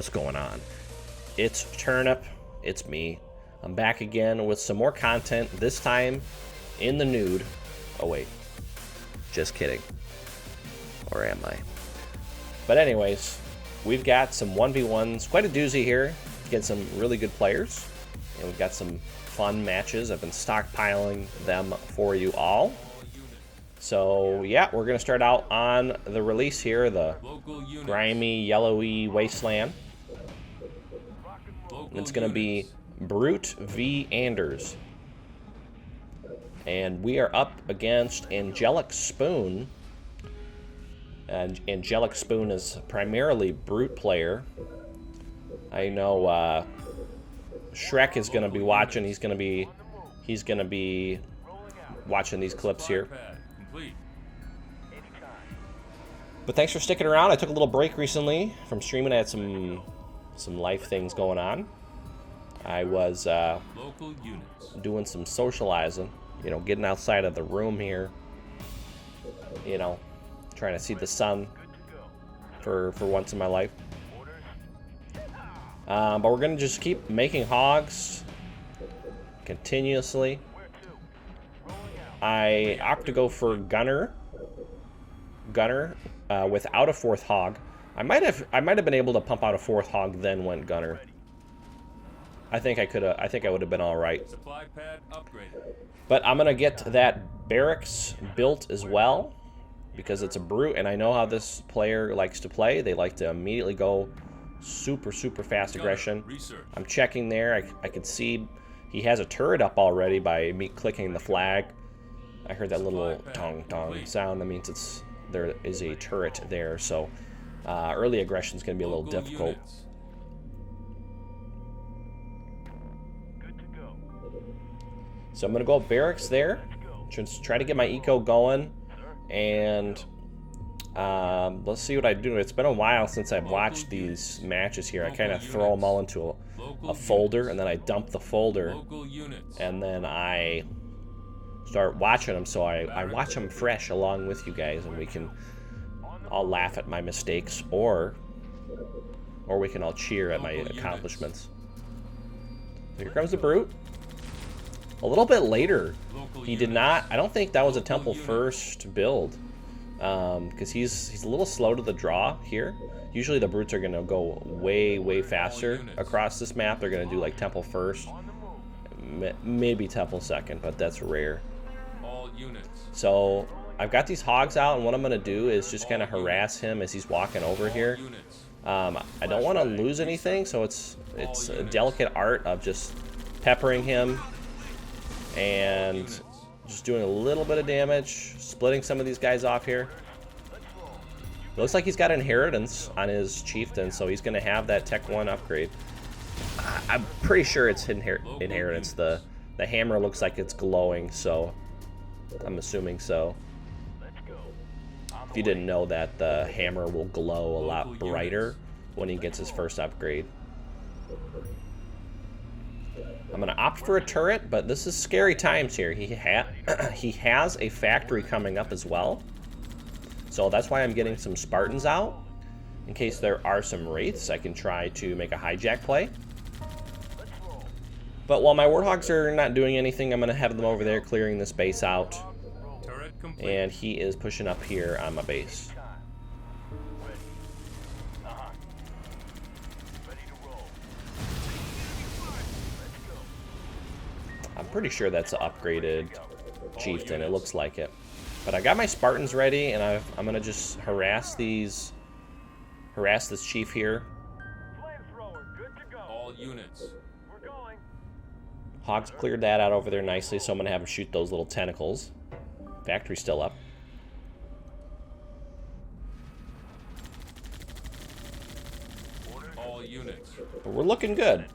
what's going on? It's Turnip, it's me. I'm back again with some more content, this time in the nude. Oh wait, just kidding. Or am I? But anyways, we've got some 1v1s, quite a doozy here. Get some really good players, and we've got some fun matches. I've been stockpiling them for you all. So yeah, we're gonna start out on the release here, the grimy, yellowy wasteland. And it's gonna be Brute v. Anders. And we are up against Angelic Spoon. And Angelic Spoon is primarily Brute player. I know Shrek is gonna be watching. He's gonna be watching these clips here. But thanks for sticking around. I took a little break recently from streaming. I had some life things going on. I was doing some socializing, you know, getting outside of the room here, you know, trying to see the sun for once in my life. But we're gonna just keep making hogs continuously. I opt to go for Gunner without a fourth hog. I might have been able to pump out a fourth hog, then went Gunner. I think I would have been all right. But I'm gonna get that barracks built as well, because it's a brute, and I know how this player likes to play. They like to immediately go super fast aggression. I'm checking there. I can see he has a turret up already by me clicking the flag. I heard that little tong sound. That means there is a turret there. So early aggression is going to be a little difficult. So I'm going to go barracks there. Just try to get my eco going, and let's see what I do. It's been a while since I've watched these matches here. I kind of throw them all into a folder, and then I dump the folder, and then I start watching them. So I watch them fresh along with you guys, and we can all laugh at my mistakes, or we can all cheer at my accomplishments. So here comes the brute. A little bit later, he did not. I don't think that was a temple first build. Because he's a little slow to the draw here. Usually the brutes are going to go way faster across this map. They're going to do like temple first, maybe temple second, but that's rare. So I've got these hogs out, and what I'm going to do is just kind of harass him as he's walking over here. I don't want to lose anything, so it's a delicate art of just peppering him and just doing a little bit of damage, splitting some of these guys off here. It looks like he's got inheritance on his chieftain, so he's going to have that Tech 1 upgrade. I'm pretty sure it's inheritance. The hammer looks like it's glowing, so I'm assuming so. If you didn't know that, the hammer will glow a lot brighter when he gets his first upgrade. I'm going to opt for a turret, but this is scary times here. He has a factory coming up as well. So that's why I'm getting some Spartans out. In case there are some Wraiths, I can try to make a hijack play. But while my Warthogs are not doing anything, I'm going to have them over there clearing this base out. And he is pushing up here on my base. I'm pretty sure that's an upgraded chieftain. It looks like it. But I got my Spartans ready, and I'm gonna just harass this chief here. All units. We're going. Hogs cleared that out over there nicely, so I'm gonna have him shoot those little tentacles. Factory's still up. All units. But we're looking good.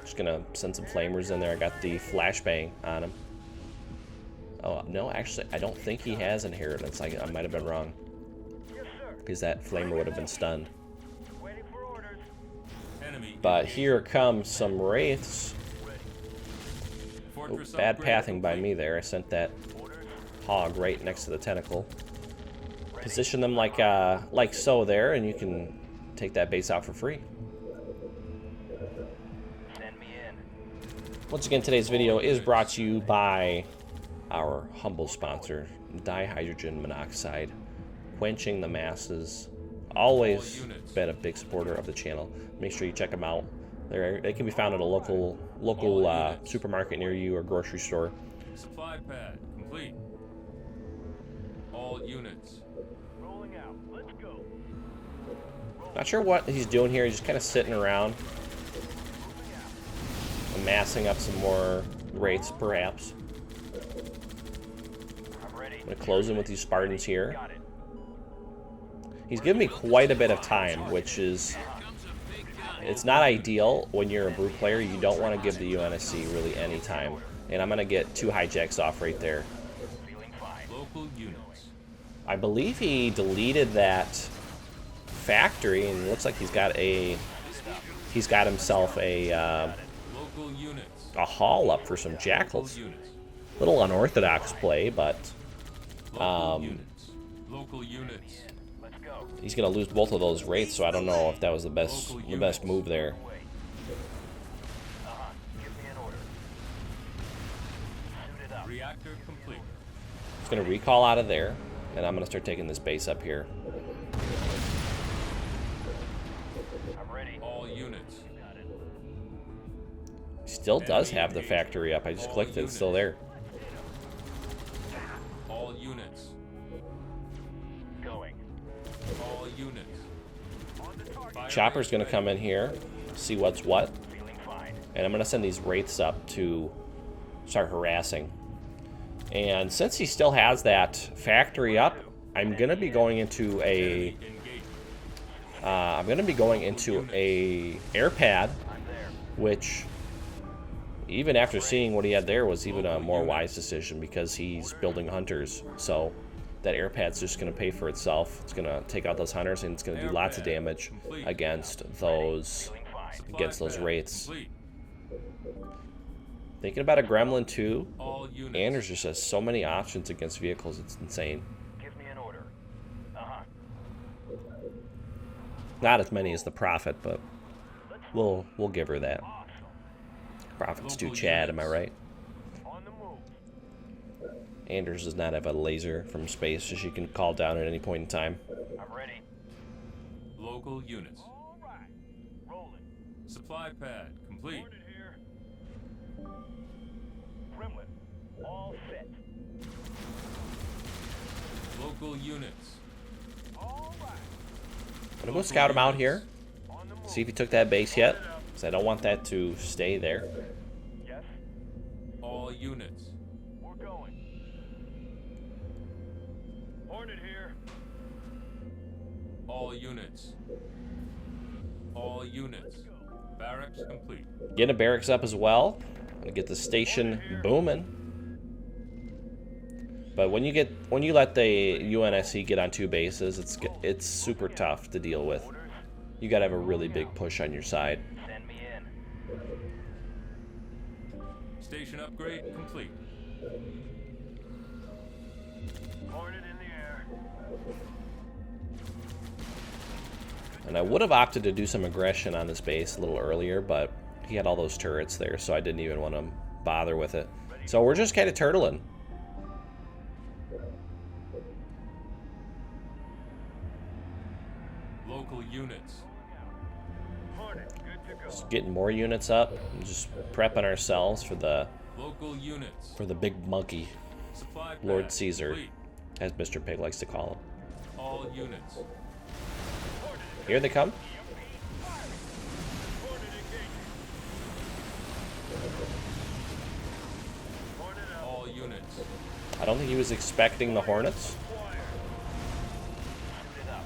Just gonna send some flamers in there. I got the flashbang on him. Oh no, actually I don't think he has inheritance. I might have been wrong, because that flamer would have been stunned. But here come some wraiths. Oh, bad pathing by me there. I sent that hog right next to the tentacle. Position them like so there, and you can take that base out for free. Send me in. Once again, today's video is brought to you by our humble sponsor, dihydrogen monoxide, quenching the masses. Always been a big supporter of the channel. Make sure you check them out. They can be found at a local supermarket near you or grocery store. Supply pad complete. All units. Rolling out. Let's go. Not sure what he's doing here. He's just kind of sitting around, amassing up some more wraiths, perhaps. I'm ready. I'm gonna close in with these Spartans here. Got it. He's given me quite a bit of time, which is, it's not ideal when you're a brute player. You don't want to give the UNSC really any time. And I'm gonna get 2 hijacks off right there. Feeling fine. Local units. I believe he deleted that factory, and it looks like he's got himself a Local units. haul up for some jackals. Local units. Little unorthodox play, but Local units. Local units. Let's go. he's gonna lose both of those wraiths, so I don't know if that was the best move there. Wait. Give me an order. Suit it up. Reactor complete. He's gonna recall out of there, and I'm gonna start taking this base up here. I'm ready. All units. Got it. He still does have the factory up. I just clicked it. It's still there. All units. Going. All units. On the target. Fire Chopper's rate gonna ready. come in here, see what's what, Feeling fine. and I'm gonna send these wraiths up to start harassing. And since he still has that factory up, I'm gonna be going into a air pad, I'm there. which, even after seeing what he had there, was even a more wise decision because he's building hunters. So that air pad's just going to pay for itself. It's going to take out those hunters, and it's going to do lots of damage against those wraiths. Complete. Thinking about a gremlin too. All units. Anders just has so many options against vehicles. It's insane. Give me an order. Not as many as the Prophet, but we'll give her that. Awesome. Prophet's too Local Chad, am I units. right? On the move. Anders does not have a laser from space, so she can call down at any point in time. I'm ready. Local units. All right. Rolling. Supply pad complete. Hornet here. Gremlin. All set. Local units. All right. I'm gonna go scout him out here, On the move. see if he took that base yet, because I don't want that to stay there. Yes. All units. We're going. Hornet here. All units. All units. Barracks complete. Getting a barracks up as well. Gonna get the station booming. But when you let the UNSC get on 2 bases, it's super tough to deal with. Orders. You gotta have a really big push on your side. Send me in. Station upgrade complete. Hornet in the air. And I would have opted to do some aggression on this base a little earlier, but he had all those turrets there, so I didn't even want to bother with it. So we're just kind of turtling. Local units. Hornet, good to go. Just getting more units up, and just prepping ourselves for the Local units. big monkey, Supply pad Lord Caesar, complete. as Mr. Pig likes to call him. All units. Here they come. Hornet engaging. Hornet out. All units. I don't think he was expecting the Hornets. Fire. Suit it up.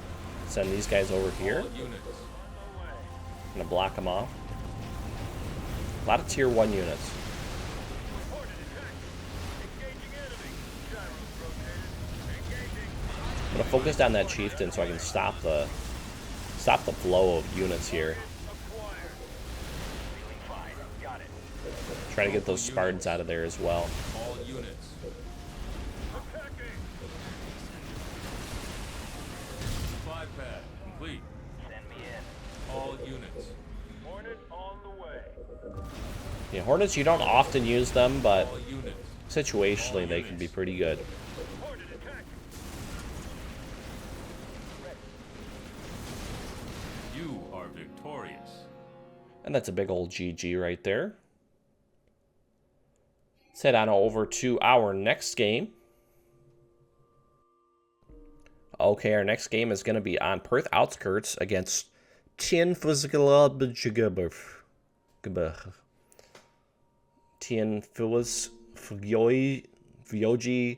Send these guys over here. All units. On my way. Gonna block them off. A lot of tier 1 units. Hornet attack. Engaging enemy. Gyros rotated. Engaging. I'm gonna focus down that chieftain so I can stop the flow of units here. Acquired. Feeling fine. Got it. Try to get those Spartans out of there as well. All units. Attacking. Supply pad complete. Send me in. All units. Hornet on the way. Yeah, Hornets, you don't often use them, but All units. situationally they can be pretty good. Hornet attack. You are victorious. And that's a big old GG right there. Let's head on over to our next game. Okay, our next game is going to be on Perth Outskirts against Tien Fuzgalabjigabuf. Tien Fuz Vyoji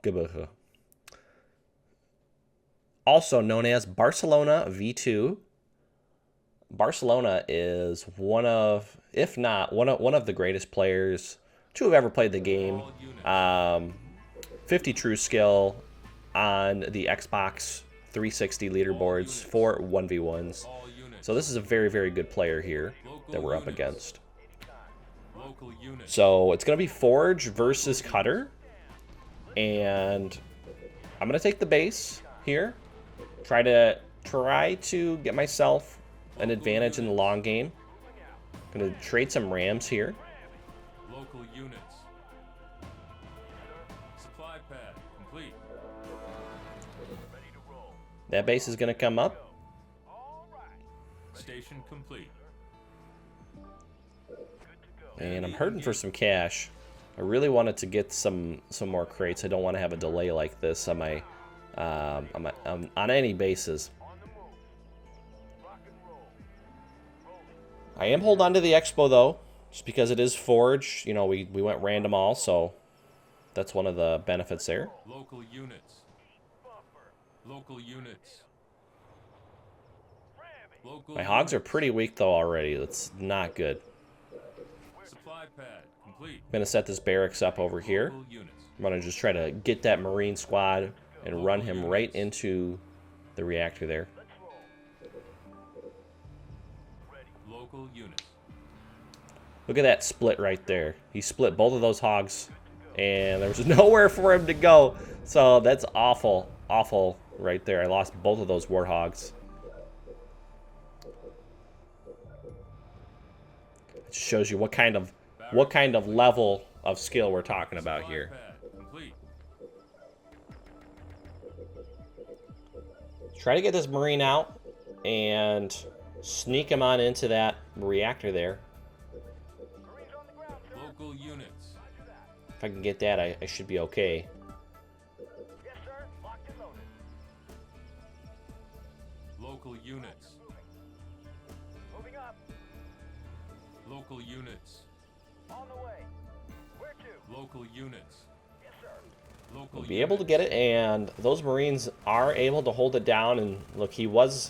Gabah. Also known as Barcelona V2. Barcelona is one of, if not one of the greatest players to have ever played the game. 50 true skill on the Xbox 360 leaderboards for 1v1s. All units. So this is a very, very good player here that we're up units. against. Local units. So it's going to be Forge versus Cutter. And I'm going to take the base here. Try to get myself an advantage in the long game. Going to trade some Rams here. Local units. Supply pad complete. That base is going to come up. Station complete. And I'm hurting for some cash. I really wanted to get some more crates. I don't want to have a delay like this on my on any bases. I am holding on to the Expo though, just because it is Forge. You know, we went random all, so that's one of the benefits there. Local units. Local units. Local My hogs are units. pretty weak though already. That's not good. Supply pad complete. I'm gonna set this barracks up over here. Local units. I'm gonna just try to get that Marine squad and run him right into the reactor there. Local units. Look at that split right there. He split both of those hogs, and there was nowhere for him to go. So that's awful, awful right there. I lost both of those warthogs. It shows you what kind of level of skill we're talking about Supply here. pad complete. Try to get this Marine out and sneak him on into that reactor there. Local units. If I can get that, I should be okay. Yes, sir. Locked and loaded. Local units. Moving up. Local units. On the way. Where to? Local units. Yes, sir. Local We'll be able to get it, and those Marines are able to hold it down. And look, he was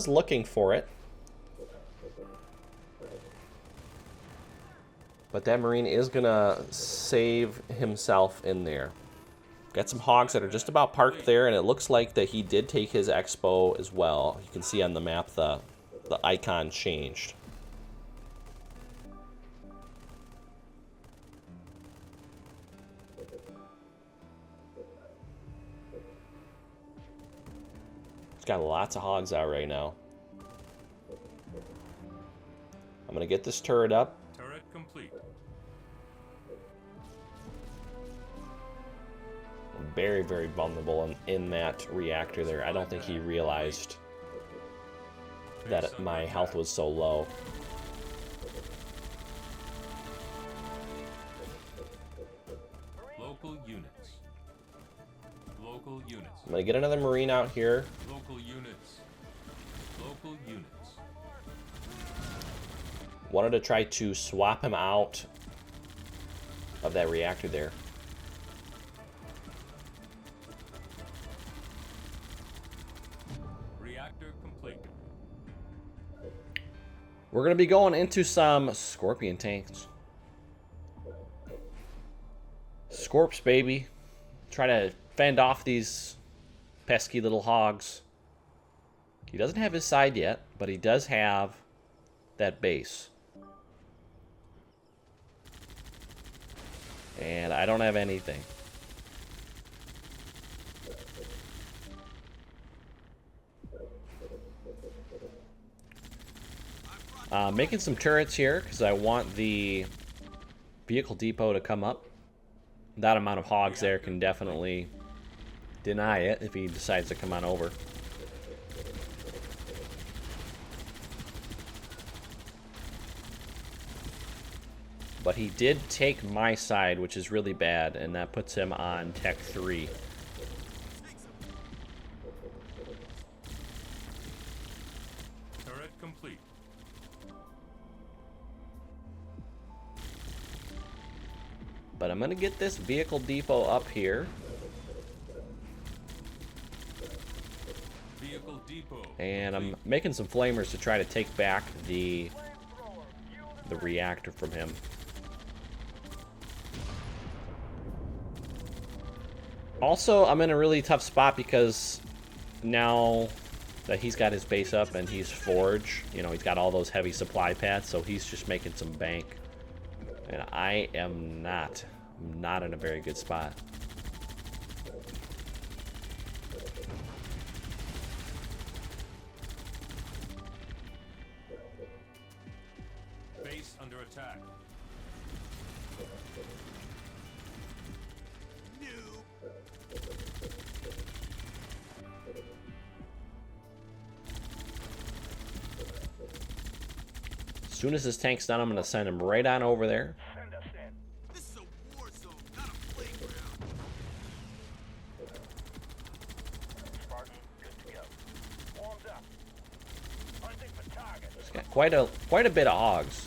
looking for it, but that Marine is gonna save himself in there. Got some hogs that are just about parked there, and it looks like that he did take his Expo as well. You can see on the map the icon changed. He's got lots of hogs out right now. I'm gonna get this turret up. Turret complete. Very, very vulnerable in that reactor there. I don't think he realized that my health was so low. Local units. Local units. I'm gonna get another Marine out here. Local units. Local units. Wanted to try to swap him out of that reactor there. Reactor complete. We're gonna be going into some Scorpion tanks. Scorps, baby. Try to fend off these pesky little hogs. He doesn't have his side yet, but he does have that base. And I don't have anything. Making some turrets here because I want the vehicle depot to come up. That amount of hogs there can definitely deny it if he decides to come on over. But he did take my side, which is really bad, and that puts him on Tech 3. Turret complete. But I'm going to get this vehicle depot up here. Vehicle depot. And I'm making some flamers to try to take back the reactor from him. Also, I'm in a really tough spot because now that he's got his base up and he's forge, you know, he's got all those heavy supply pads, so he's just making some bank. And I am not in a very good spot. Base under attack. As soon as his tank's done, I'm going to send him right on over there. Send us in. This is a war zone, not a playground. Spartan, good to go. Warmed up. Hunting for targets. He's got quite a bit of hogs,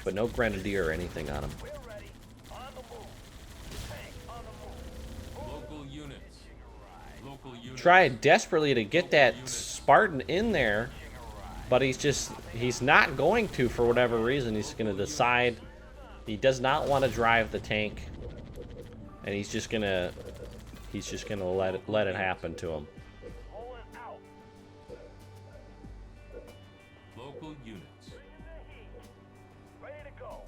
but no grenadier or anything on him. We're ready. On the move. Tank on the move. Local units. Local units. Tried desperately to get that Spartan in there, but he's not going to for whatever reason. He's going to decide he does not want to drive the tank, and he's just gonna let it happen to him. Pulling out. Local units. Ready to go.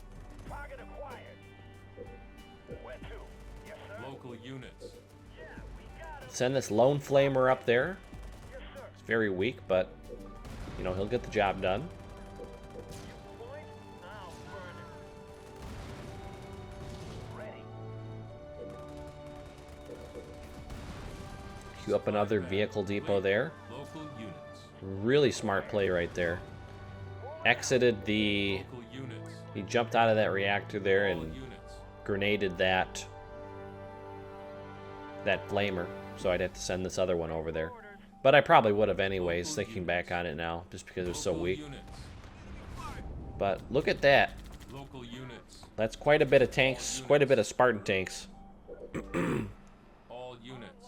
Target acquired. Where to? Yes, sir. Local units. Yeah, we got it. Send this lone flamer up there. Yes, sir. It's very weak, but you know, he'll get the job done. Point. I'll burn it. Ready. Queue up another vehicle depot there. Local units. Really smart play right there. Exited the... Local units. He jumped out of that reactor there All and units. grenaded that flamer. So I'd have to send this other one over there. But I probably would have anyways, thinking back on it now, just because it was so Local weak. units. But look at that. Local units. That's quite a bit of tanks, quite a bit of Spartan tanks. All units.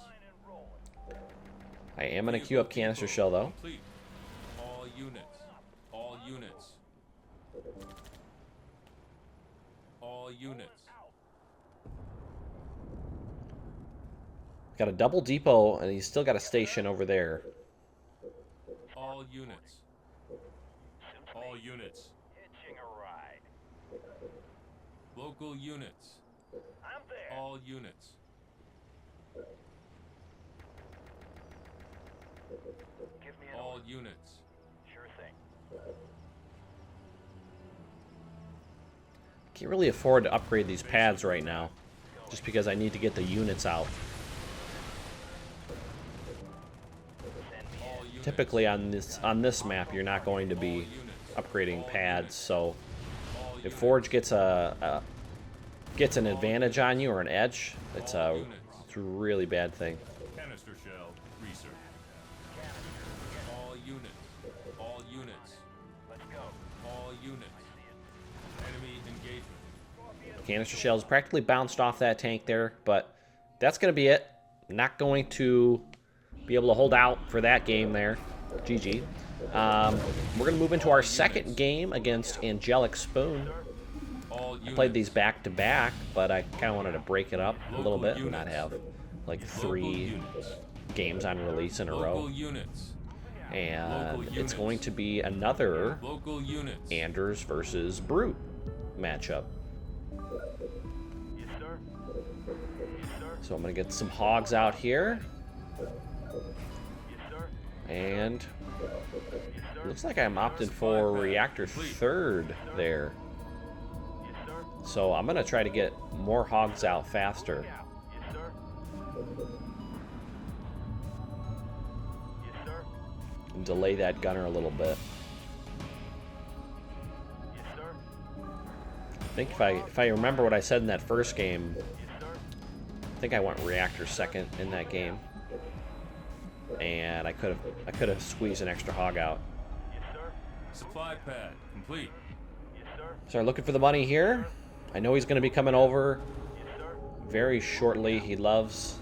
I am going to queue up canister shell though. Complete. All units. All units. All units. Got a double depot and he's still got a station over there. All units. All units. Hitching a ride. Local units. I'm there. All units. Give me an All order. units. Sure thing. Can't really afford to upgrade these pads right now, just because I need to get the units out. All units. Typically on this map, you're not going to be upgrading pads, so if Forge gets an advantage on you or an edge, it's a really bad thing. Canister shell. Research. All units. All units. Let's go. All units. Enemy engagement. Canister shells practically bounced off that tank there, but that's going to be it. Not going to be able to hold out for that game there. GG. We're going to move into our second game against Angelic Spoon. All I units. played these back to back, but I kind of wanted to break it up a little bit and not have like Local 3 units. games on release in a Local row. units. And Local it's units. going to be another Local units. Anders versus Brute matchup. Yes, sir. Yes, sir. So I'm going to get some hogs out here. Yes, sir. And Looks like I'm opting for reactor third there. Yes, sir. So I'm gonna try to get more hogs out faster. Out. Yes, sir. Yes, sir. And delay that gunner a little bit. Yes, sir. I think if I remember what I said in that first game, Yes, sir. I think I went reactor second in that game. And I could have squeezed an extra hog out. Yes, sir. Supply pad complete. Yes, sir. So I'm looking for the money here. I know he's going to be coming over Yes, sir. very shortly. He loves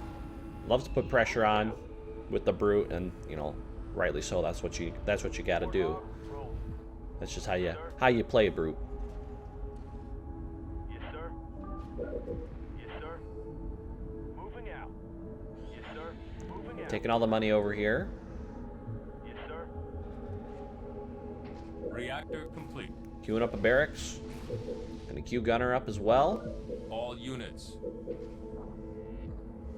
to put pressure on with the brute, and you know, rightly so. That's what you got to do. Roll. That's just how you play brute. Yes, sir. Yes, sir. Moving out. Yes, sir. Moving out. Taking all the money over here. Yes, sir. Reactor complete. Queuing up a barracks. Gonna queue gunner up as well. All units.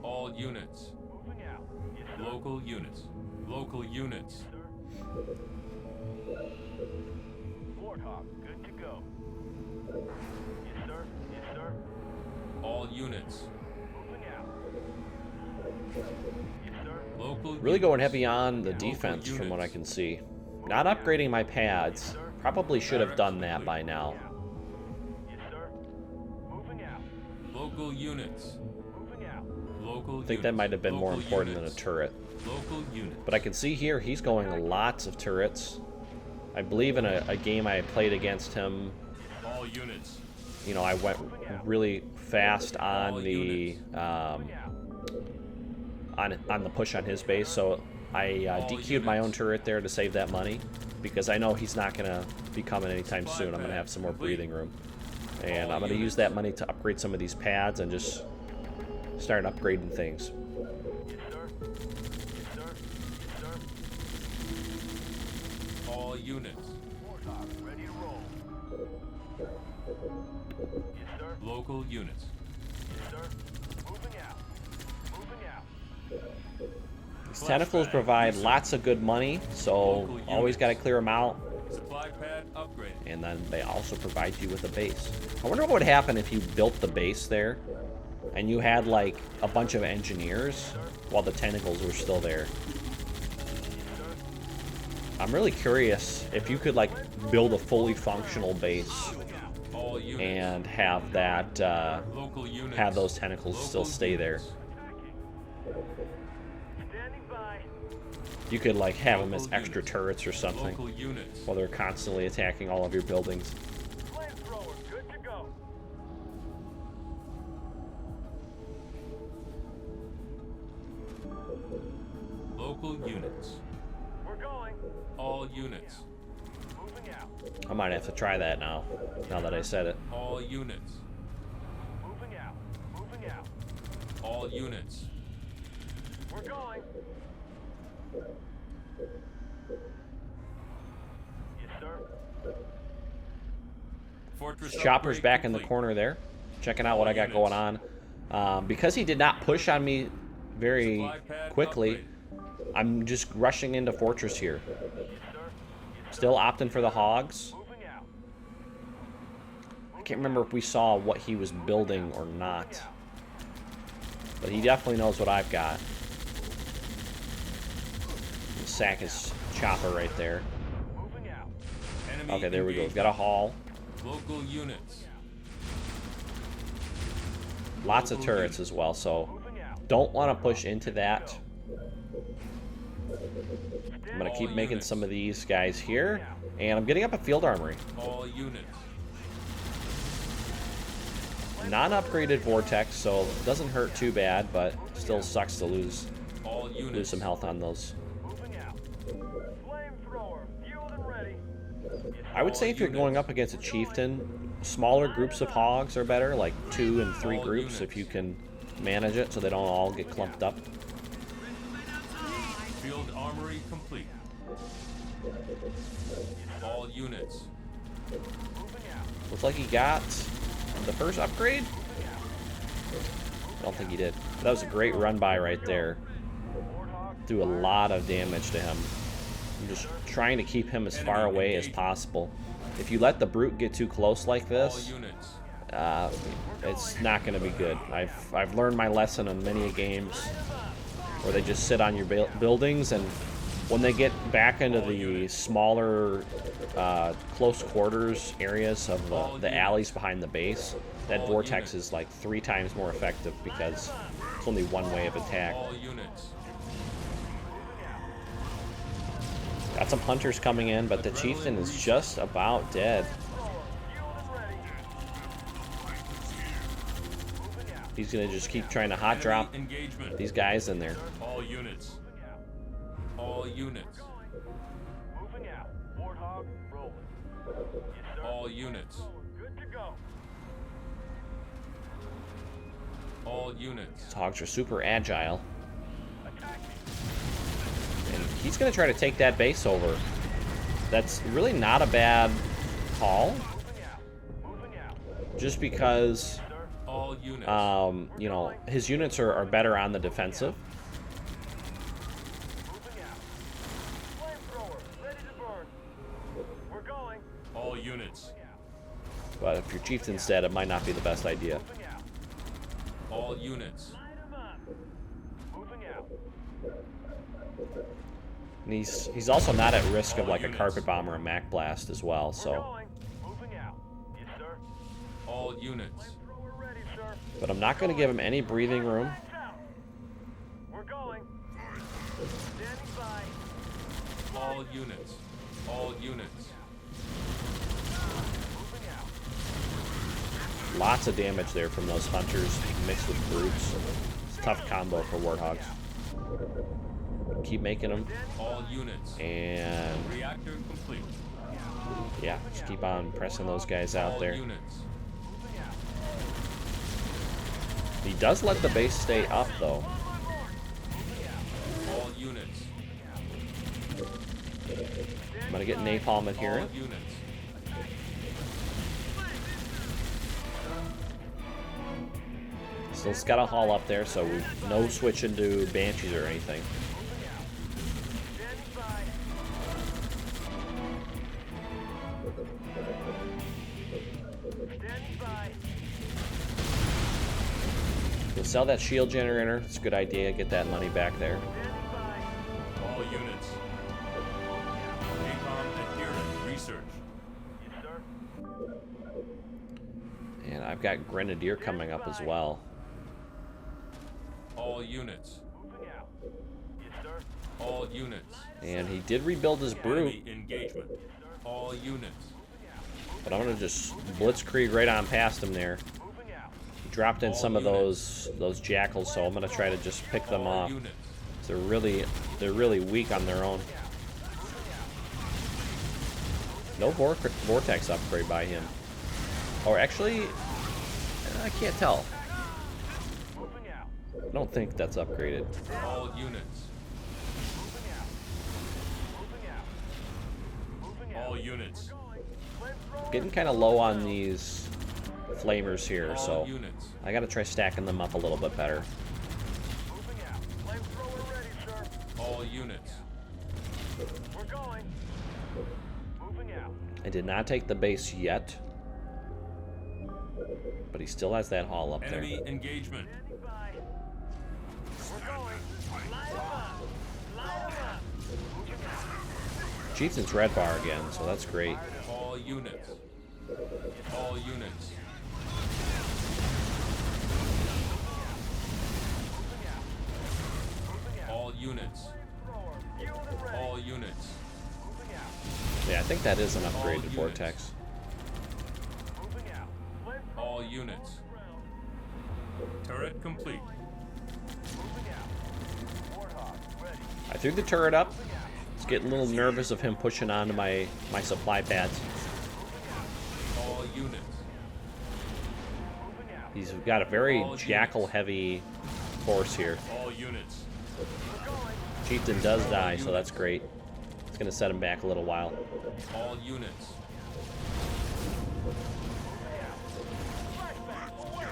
All units. Moving out. Yes, sir. Local units. Local units. Warthog, good to go. Yes, sir. Yes, sir. All units. Moving out. Yes, sir. Local Really going units. heavy on the Local defense from what I units. can see. Not upgrading my pads. Probably should have done that by now. Yes, sir. Moving out. Local units. Moving out. Local I think that might have been more important than a turret. Local units. But I can see here he's going lots of turrets. I believe in a game I played against him, All units. you know, I went really fast on the on the push on his base, so I DQ'd my own turret there to save that money, because I know he's not gonna be coming anytime soon. I'm gonna have some more breathing room, and I'm gonna use that money to upgrade some of these pads and just start upgrading things. Yes, sir. Yes, sir. Yes, sir. All units. Warthog, ready to roll. Yes, sir. Local units. Yes, sir. Moving out. Moving out. These tentacles provide lots of good money, so always got to clear them out. Supply pad upgraded. And then they also provide you with a base. I wonder what would happen if you built the base there and you had like a bunch of engineers while the tentacles were still there. I'm really curious if you could like build a fully functional base All units. and have that Local units. have those tentacles still stay there. Standing by. You could like have them as extra turrets or something Local units. while they're constantly attacking all of your buildings. Flamethrower, good to go. Local units. We're going. All units. Moving out. I might have to try that now that I said it. All units. Moving out. Moving out. All units. We're going. Yes, sir. Fortress Chopper's upgrade back in the complete. corner there, checking out what I got going on. Because he did not push on me very Supply pad quickly, upgrade. I'm just rushing into Fortress here. Yes, sir. Yes, Still opting for the hogs. moving out. I can't remember if we saw what he was building or not. But he definitely knows what I've got. Sack his Chopper right there. Moving out. Enemy Okay, there we go. engaged. Got a haul. Local units. Lots of Local turrets as well, so Moving out. don't want to push into that. I'm going to keep All making units. some of these guys here. And I'm getting up a field armory. All units. Non-upgraded Vortex, so it doesn't hurt too bad, but still sucks to lose All units. some health on those. Moving out. Flamethrower, fueled and ready. I would say if you're going up against a chieftain, smaller groups of hogs are better, like 2 and 3 All groups units. if you can manage it so they don't all get clumped up. Field armory complete. All units. Looks like he got the first upgrade. I don't think he did. That was a great run by right there. Do a lot of damage to him. I'm just trying to keep him as far away as possible. If you let the brute get too close like All this, units. it's not going to be good. I've learned my lesson on many games where they just sit on your buildings, and when they get back into the smaller, close quarters areas of the alleys behind the base, that vortex is like 3 times more effective because it's only one way of attack. All units. Got some hunters coming in, but the chieftain is just about dead. He's gonna just keep trying to hot drop Engagement. these guys in there. All units. All units. Moving out. Warthog rolling. Yes, sir. All units. Good to go. All units. These hogs are super agile, Attack me. and he's gonna try to take that base over. That's really not a bad call, Moving out. Moving out. just because All units. you know, his units are better on the defensive. Moving out. Flamethrower ready to burn. We're going. All units. But if your chieftain's dead, it might not be the best idea. Moving out. All units. Light 'em up. Moving out. And he's also not at risk of like a carpet bomb or a Mac blast as well. We're So, going. Moving out. Yes, sir. All units. Flamethrower ready, sir. but I'm not going to give him any breathing room. Lights out. We're going. Standing by. All units. All units. Moving out. Lots of damage there from those hunters mixed with brutes. It's a tough combo for warthogs. Keep making them, All units. and Reactor complete. yeah, just keep on pressing those guys out All there. units. He does let the base stay up though. All units. I'm gonna get napalm All adherent. units. Still got a haul up there, so we no switching to banshees or anything. Standing by. Standing by. We'll sell that shield generator. It's a good idea. Get that money back there. Standing by. All units. Napalm adherent research. Yes, sir. And I've got Grenadier coming up as well. All units. Moving out. Yes, sir. All units. And he did rebuild his brute, Enemy engagement. All units. but I'm gonna just blitzkrieg right on past him there. Moving out. He dropped in some of those jackals, so I'm gonna try to just pick them All off. units. They're really weak on their own. No vortex upgrade by him. Or actually, I can't tell. Moving out. I don't think that's upgraded. All units. Moving out. Moving out. Moving out. All units. Flamethrower. Getting kind of low on these flamers here, All so units. I gotta try stacking them up a little bit better. Moving out. Flamethrower ready, sir. All units. We're going. Moving out. I did not take the base yet, but he still has that haul up there. Enemy engagement. Standing by. We're going. Light 'em up. Light 'em up. Moving out. Chieftain's red bar again, so that's great. All units. All units. All units. Flamethrower. Unit ready. All units. Moving out. Yeah, I think that is an upgraded units. vortex. Moving out. Flamethrower. All units. Turret complete. Moving out. Warthog ready. I threw the turret up. It's getting a little nervous of him pushing onto my supply pads. All units. Moving out. He's got a very All jackal units. heavy force here. All units. We're going. Chieftain does die, so that's great. It's gonna set him back a little while. All units.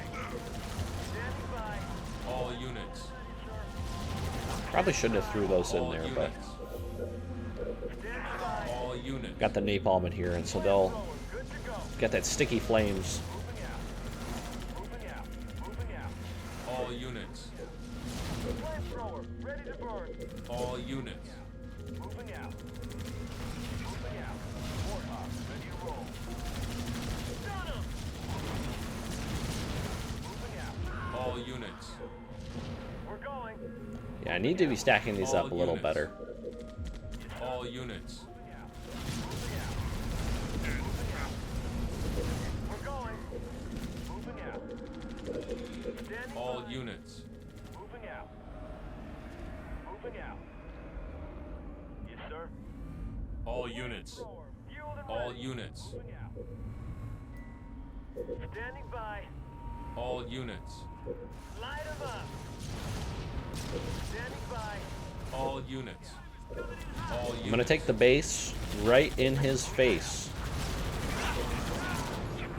Standing by. All units. Probably shouldn't have threw those in All there, but units. got the napalm in here, and so they'll Good to go. get that sticky flames. Moving out. Moving out. Moving out. All units. Flamethrower, ready to burn. All units. Moving out. Moving out. Warthog, ready to roll. Got him! Moving out. All units. We're going. Yeah, I need to be stacking these up a little units. better. All units. We're going. Moving out. Standing All by. units. Moving out. Moving out. Yes, sir. All units. Thrower, fueled and All ready. units. Moving out. Standing by. All units. Light 'em up. Standing by. All units. All units. I'm gonna take the base right in his face.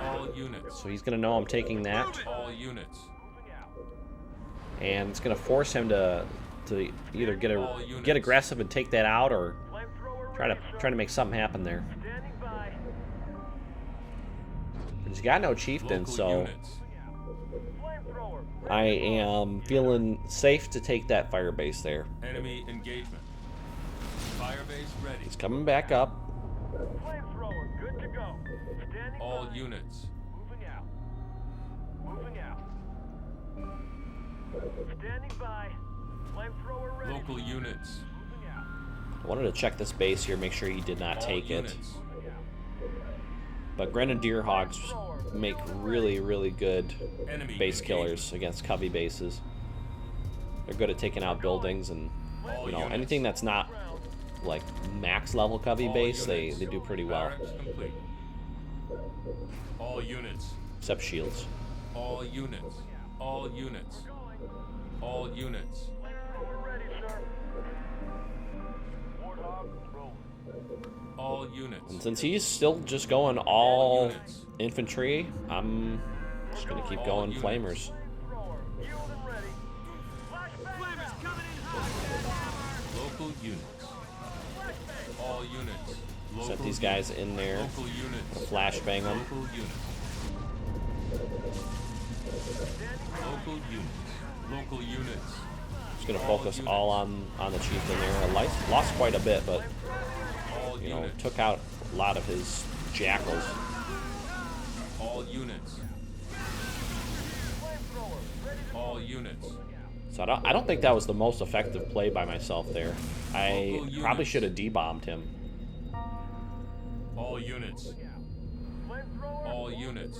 All units. So he's gonna know I'm taking that, All units. Moving out. and it's gonna force him to either All units. get aggressive and take that out, or Flamethrower try ready, to sir. make something happen there. Standing by. But he's got no chieftain, Local so units. Flamethrower. I am feeling safe to take that fire base there. Enemy engagement. Firebase ready. He's coming back up. Flamethrower, good to go. Standing All by. units. Moving out. Moving out. Standing by. Flamethrower ready. Local units. Moving out. I wanted to check this base here, make sure he did not All take it. units. Moving out. But Grenadier Hogs make really, really good Enemy base engagement. killers against cubby bases. They're good at taking out buildings, and All you know, units. anything that's not like max level cubby All base, they units. do pretty well. Barracks complete. All units. Except shields. All units. All units. All units. Flamethrower ready, sir. Warthog, rolling. All units. And since he's still just going all units. infantry, I'm just gonna keep All going units. flamers. Flamethrower, fueled and ready. Flashbang out. Local units. All units. Local Set these guys in there. Local units. Flashbang them. Local units. Local units. Local units. Just gonna focus all on the chieftain there. I lost quite a bit, but All you know, units. took out a lot of his jackals. All units. All units. So I don't think that was the most effective play by myself there. I Local probably units. should have debombed him. All units. Flamethrower. All units.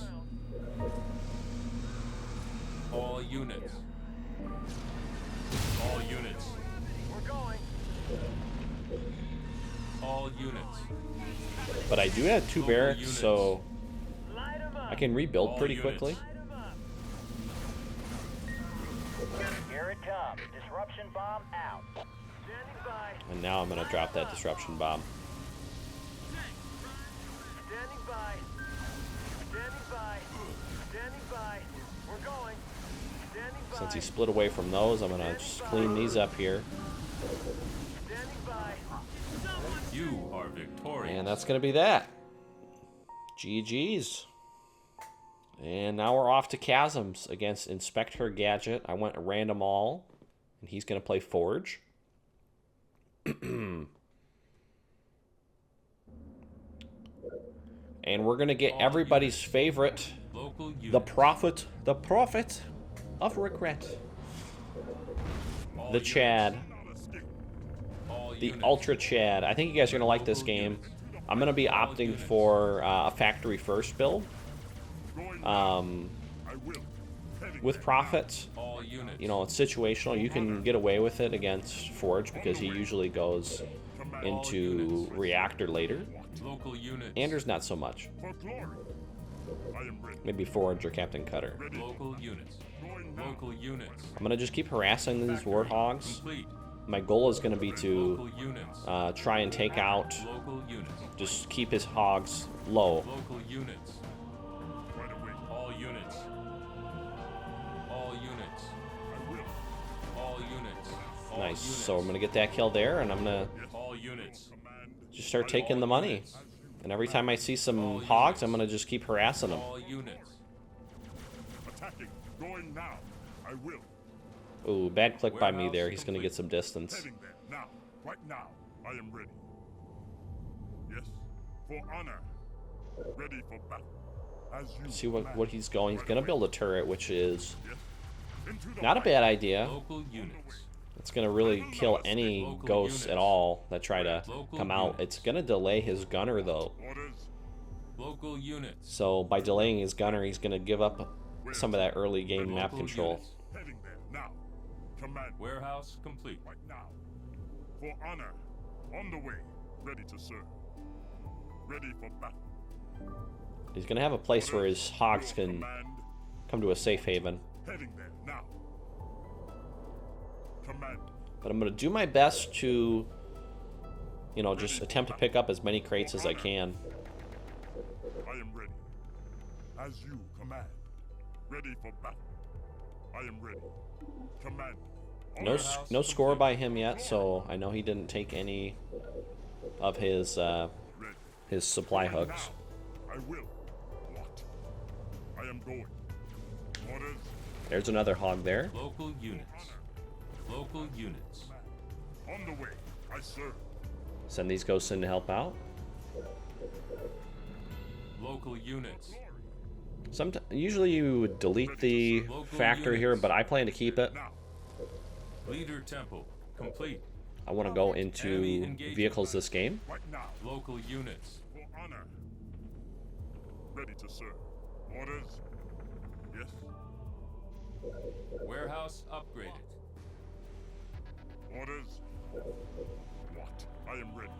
All units. All units. We're going. All units. But I do have 2 Local barracks, units. so Light 'em up. I can rebuild All pretty units. quickly. Light 'em up. Here it comes. Disruption bomb out. Standing by. And now I'm gonna drop that disruption bomb. Standing by. Standing by. Standing by. We're going. Standing by. Since he split away from those, I'm gonna just clean these up here. Standing by. You are victorious. And that's gonna be that. GG's. And now we're off to Chasms against Inspector Gadget. I went random all, and he's gonna play Forge. And we're gonna get everybody's favorite, Local units. the prophet of regret, All the units. Chad, All the units. Ultra Chad. I think you guys are gonna like this game. I'm gonna be opting for a factory first build. With Prophet, All units. you know, it's situational. You can get away with it against Forge because he usually goes into Reactor later. Local units. Anders not so much. For glory. I am ready. Maybe Forge or Captain Cutter. Local units. Local units. I'm gonna just keep harassing these Warthogs. Complete. My goal is gonna be to Local units. try and take out, Local units. just keep his hogs low. Local units. Right away. All units. All units. I will. All units. All Nice. units. So I'm gonna get that kill there, and I'm gonna All units. Command just start taking the money. as And every time I see some hogs, I'm gonna just keep harassing them. All units. Attacking. Going now. I will. Ooh, bad click by me there. He's gonna get some distance. Heading there. Now. Right now. I am ready. Yes. For honor. Ready for battle. As you See what command. he's going. He's gonna build a turret, which is Yes. Into the not a fight. bad idea. Local units. It's gonna really kill any Local ghosts units. at all that try to Local come out. units. It's gonna delay his gunner though. Orders. Local units. So by delaying his gunner, he's gonna give up some of that early game map Local control. units. Heading there. Now. Command. Warehouse complete. Right now. For honor. On the way. Ready to serve. Ready for battle. He's gonna have a place where his hogs Your can command. come to a safe haven. Heading there. Now. Command. But I'm gonna do my best to, you know, just attempt to pick up as many crates as I can. I am ready. As you command. Ready for battle. I am ready. Command. No score by him yet, so I know he didn't take any of his Ready. supply hooks. Now. I will. What? I am going. Orders. There's another hog there. Local units. Local units. On the way. I serve. Send these ghosts in to help out. Local units. Usually you would delete the factory here, but I plan to keep it. Now. Leader temple complete. I want to go into vehicles this game. Right now. Local units. For honor. Ready to serve. Orders. Yes. Warehouse upgraded. Orders. What? I am ready.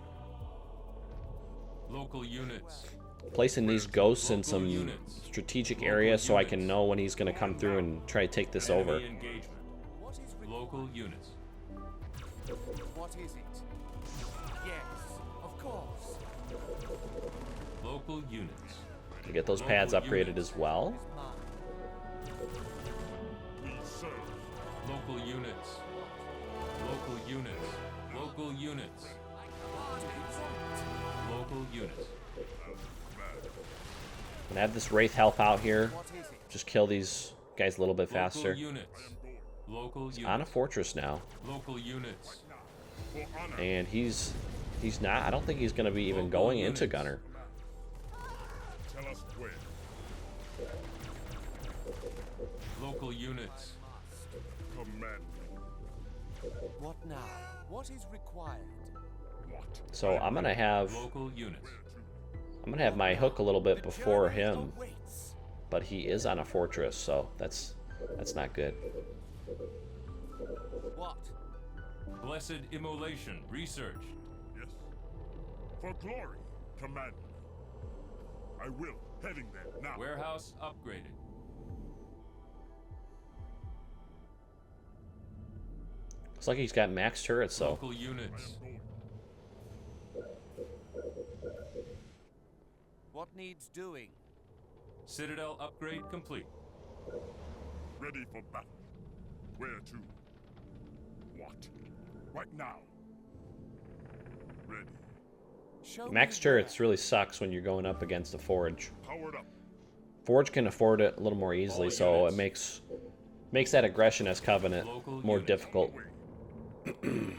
Local units. Placing these ghosts in Local some units. strategic Local areas so I can units. know when he's going to come through and try to take this over. Enemy engagement. Local units. What is it? Yes, of course. Local units. To get those pads Local upgraded units. as well. We serve. Local units. Local units. Local units. Local units. I'm gonna have this Wraith help out here. What is it? Just kill these guys a little bit faster. Local units. Local units. On a fortress now. Local units. For honor. And he's not, I don't think he's gonna be even Local going into units. gunner. Tell us where. Local units. Command. What now? What is required? What? So I'm gonna have Local units. my hook a little bit before him, Awaits. but he is on a fortress, so that's not good. What? Blessed immolation. Research. Yes. For glory. Command. I will. Heading there. Now. Warehouse upgraded. Looks like he's got max turrets though. Local units. What needs doing? Citadel upgrade complete. Ready for battle. Where to? What? Right now. Ready. Show Max me turrets really sucks when you're going up against a Forge. Powered up. Forge can afford it a little more easily, All so it units. makes that aggression as Covenant Local more units. difficult.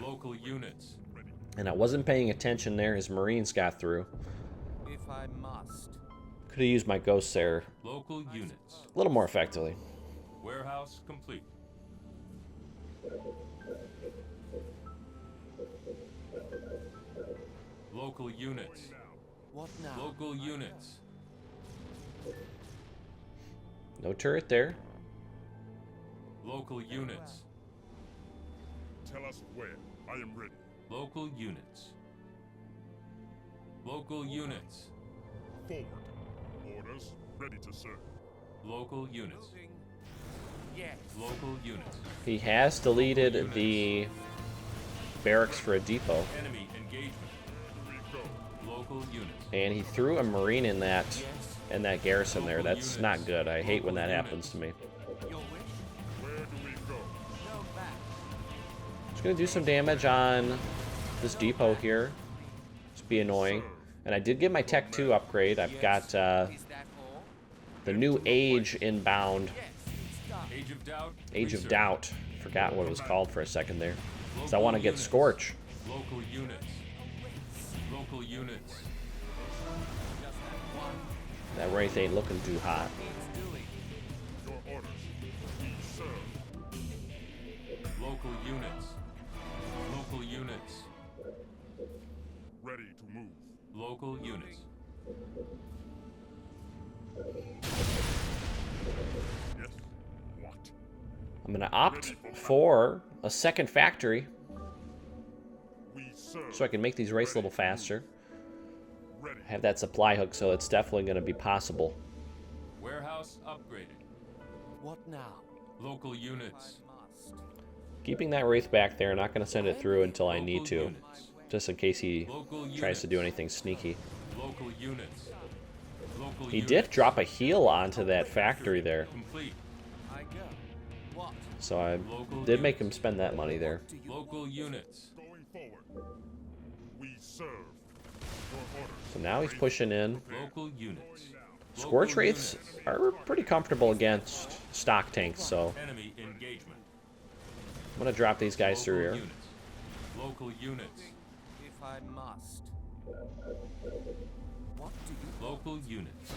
Local units. Ready. And I wasn't paying attention there. His Marines got through. where? If I must. Could have used my ghosts there Local units. a little more effectively. Warehouse complete. Local units. What now? Local units. No turret there. Local units. Tell us where. I am ready. Local units. Local units. Forward. Orders. Ready to serve. Local units. Moving. Yes. Local units. He has deleted the barracks for a depot, Enemy engagement. Here we go. Local units. and he threw a Marine in that garrison there. That's not good. I hate when that happens to me. Your wish? Where do we go? Go back. Just gonna do some damage on this depot here. Just be annoying. And I did get my Tech 2 upgrade. I've got Is that all? the new Age inbound. Yes, it's done. Age of Doubt. Age of research. Doubt. Forgot what it was called for a second there. Because I Local want to get units. Scorch. Local units. Local units. Just that one. That Wraith ain't looking too hot. Needs doing. Your orders. We serve. Local units. Local units. Ready to move. Local units. Yes. What? I'm going to opt for a second factory We serve. so I can make these race a little faster. Ready. Have that supply hook, so it's definitely going to be possible. Warehouse upgraded. What now? Local units. Must. Keeping that Wraith back there, not going to send it through until I need Local to. units. Just in case he Local tries to do units. anything sneaky. Local units. Local He units. did drop a heal onto that factory there. Complete. I go. What? So I Local did make him units. spend that money there. Do you Local units. Going forward. We serve. Your orders. So now he's pushing in. Local units. Scorch Local Wraiths units. are pretty comfortable against stock tanks, so Enemy engagement. I'm going to drop these guys through Local here. units. Local units. if I must? What do you Local units.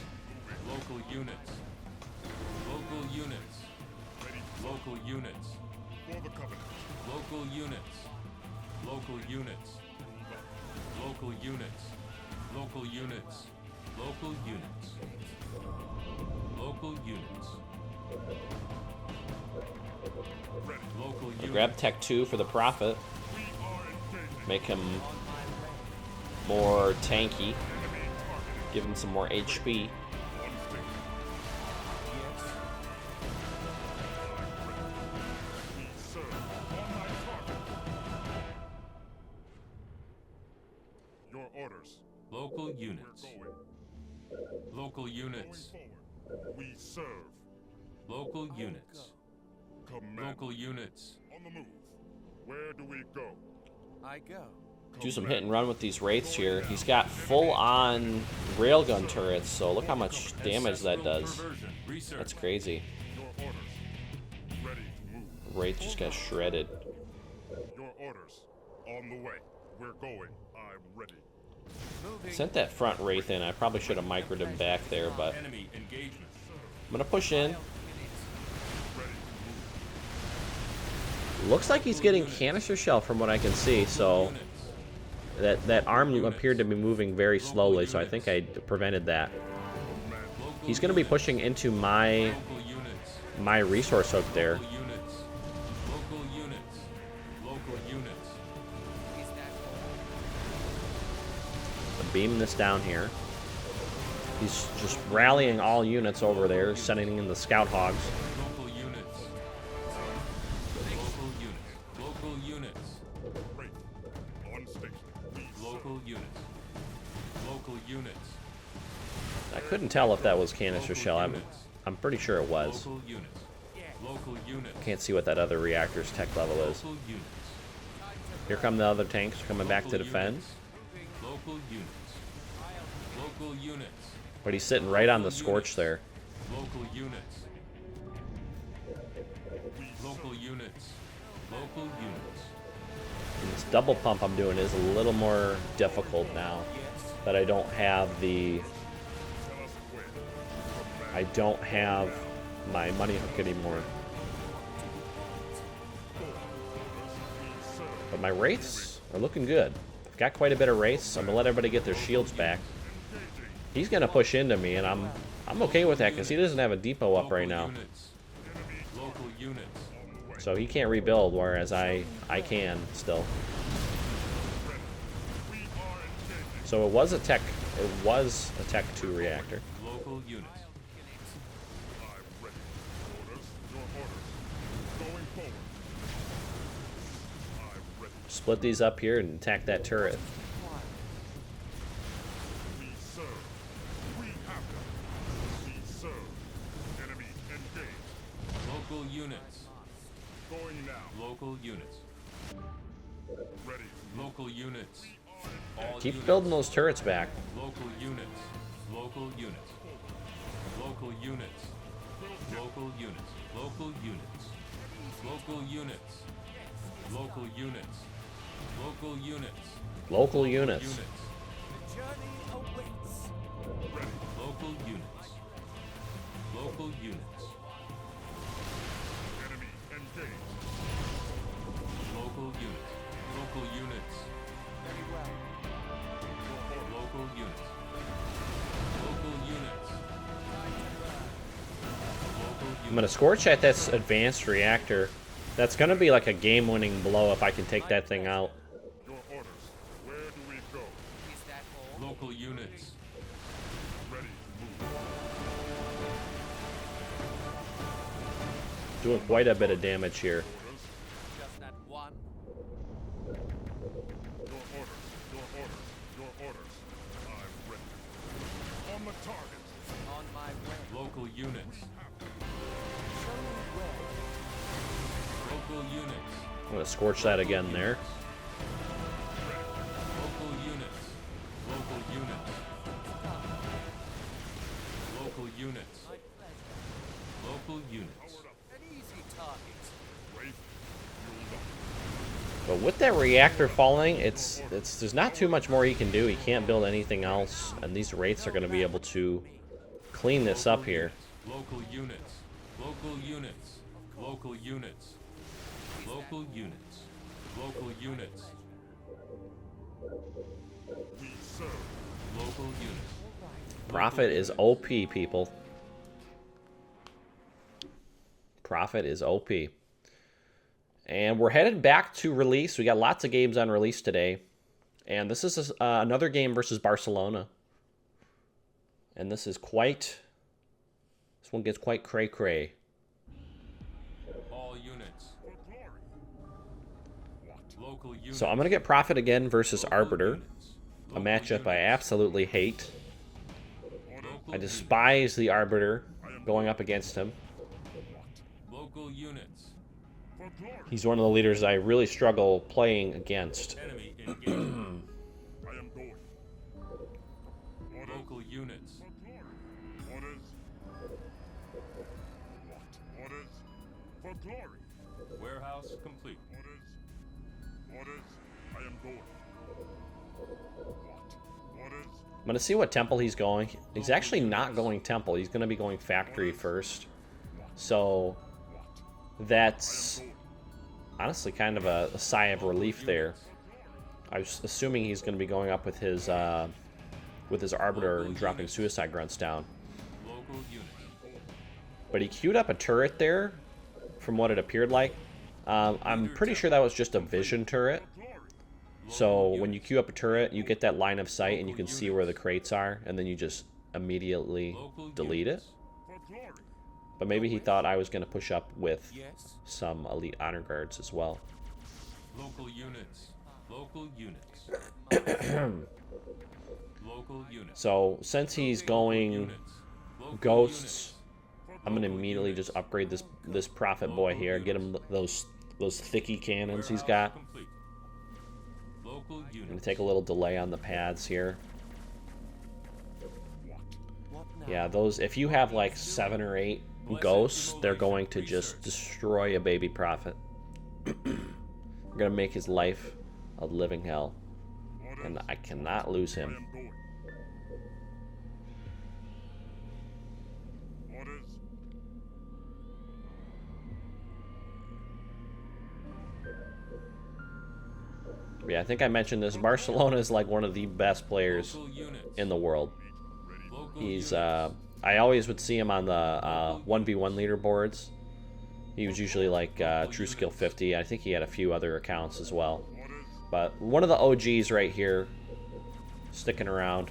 Local units. Local units. Local units. For the covenant. Local units. Local units. Local units. Local units. Local units. Local units. Ready. Local units. Grab Tech 2 for the profit. We are engaging. Make him more tanky. Give him some more HP. One station. Yes. We serve. On my target. Your orders. Local We're units. going. Local Going units. forward. We serve. Local units. Command. Local units. On the move. Where do we go? I go. Do some hit and run with these Wraiths here. He's got full-on railgun turrets, so look how much damage that does. Perversion. Research. That's crazy. Your orders. Ready to move. Wraith just got shredded. Your orders. On the way. We're going. I'm ready. Moving. Sent that front Wraith in. I probably should have microed him back there, but Enemy engagement. I'm going to push in. Ready to move. Looks like he's getting canister shell from what I can see, so Units. that arm appeared to be moving very slowly, so I think I prevented that. Local He's going to be units. pushing into my Local units. resource hook there. Local units. Local units. Local units. Is that I'm beaming this down here. He's just rallying all units over there, sending in the scout hogs. Local units. Local units. Local units. Great. On station. We Local units. Local units. I couldn't tell if that was canister Local shell. units. I'm pretty sure it was. Local units. Local units. Can't see what that other reactor's tech level is. Local units. Here come the other tanks coming back to Local defend. units. Local units. Local units. But he's sitting right on the Scorch there. Local units. Local units. Local units. And this double pump I'm doing is a little more difficult now that I don't have the... tell us where. I don't have my money hook anymore. But my Wraiths are looking good. I've got quite a bit of Wraiths. I'm going to let everybody get their shields back. He's going to push into me, and I'm okay with that because he doesn't have a depot up right now. Units. Local units. So he can't rebuild, whereas I can still. So it was a Tech 2 reactor. Local units. I'm ready. Orders. Your orders. Going forward. I'm ready. Split these up here and attack that turret. We serve. We have them. We serve. Enemy engaged. Local units. Going now. Local units. Ready. Local units. All Keep units. building those turrets back. Local units. Local units. Local units. Local units. Local units. Local units. Local units. Local units. Local units. Units. The journey awaits. Local units. Local units. Enemy engaged. Local units. Local units. Very well. Local units. Local units. Local I'm units. gonna scorch at this advanced reactor. That's gonna be like a game-winning blow if I can take that thing out. Your orders. Where do we go? Is that all? Local units. Ready to move. Doing quite a bit of damage here. Just that one. Your orders. Your orders. Your orders. I'm ready. On the target. On my way. Local units. Show me where. Local units. I'm gonna scorch that again there. Local units. Local units. Local units. My pleasure. Local units. An easy target. Wait. Fueled up. But with that reactor falling, it's there's not too much more he can do. He can't build anything else, and these wraiths are gonna be able to clean this up here. Local units. Local units. Local units. Local units. Local units. We serve. Local units. Prophet is OP, people. Prophet is OP. And we're headed back to release. We got lots of games on release today. And this is another game versus Barcelona. And this is quite... This one gets quite cray-cray. All units. For glory. What? Local units. So I'm going to get Prophet again versus Local Arbiter. units. A Local matchup I units. absolutely hate. Local I despise the Arbiter going up against him. units. Local units. For glory. He's one of the leaders I really struggle playing against. Enemy engaged. I am going. Orders. Local units. For glory. Orders. What? Orders. For glory. Warehouse complete. Orders. Orders. I am going. What? Orders. I'm going to see what temple he's going. He's actually not going temple. He's going to be going factory first. So that's honestly kind of a sigh of relief there. I was assuming he's going to be going up with his Arbiter and dropping suicide grunts down. Local units. But he queued up a turret there, from what it appeared like. I'm pretty sure that was just a vision turret. So when you queue up a turret, you get that line of sight and you can see where the crates are, and then you just immediately delete it. For glory. But maybe he thought I was going to push up with Yes. some elite honor guards as well. Local units. Local units. Local units. So since he's going Units. Local ghosts, units. I'm going to immediately just upgrade this Prophet boy here, get him those thicky cannons he's got. Warehouse complete. Local I'm going units. to take a little delay on the pads here. What now? Yeah, those, if you have like 7 or 8 ghosts, they're going to just destroy a baby Prophet. We're going to make his life a living hell. And I cannot lose I him. am going. Orders. Yeah, I think I mentioned this. Barcelona is like one of the best players Local units. in the world. Local He's, units. I always would see him on the 1v1 leaderboards. He was usually like True Skill 50. I think he had a few other accounts as well. Orders. But one of the OGs right here, sticking around.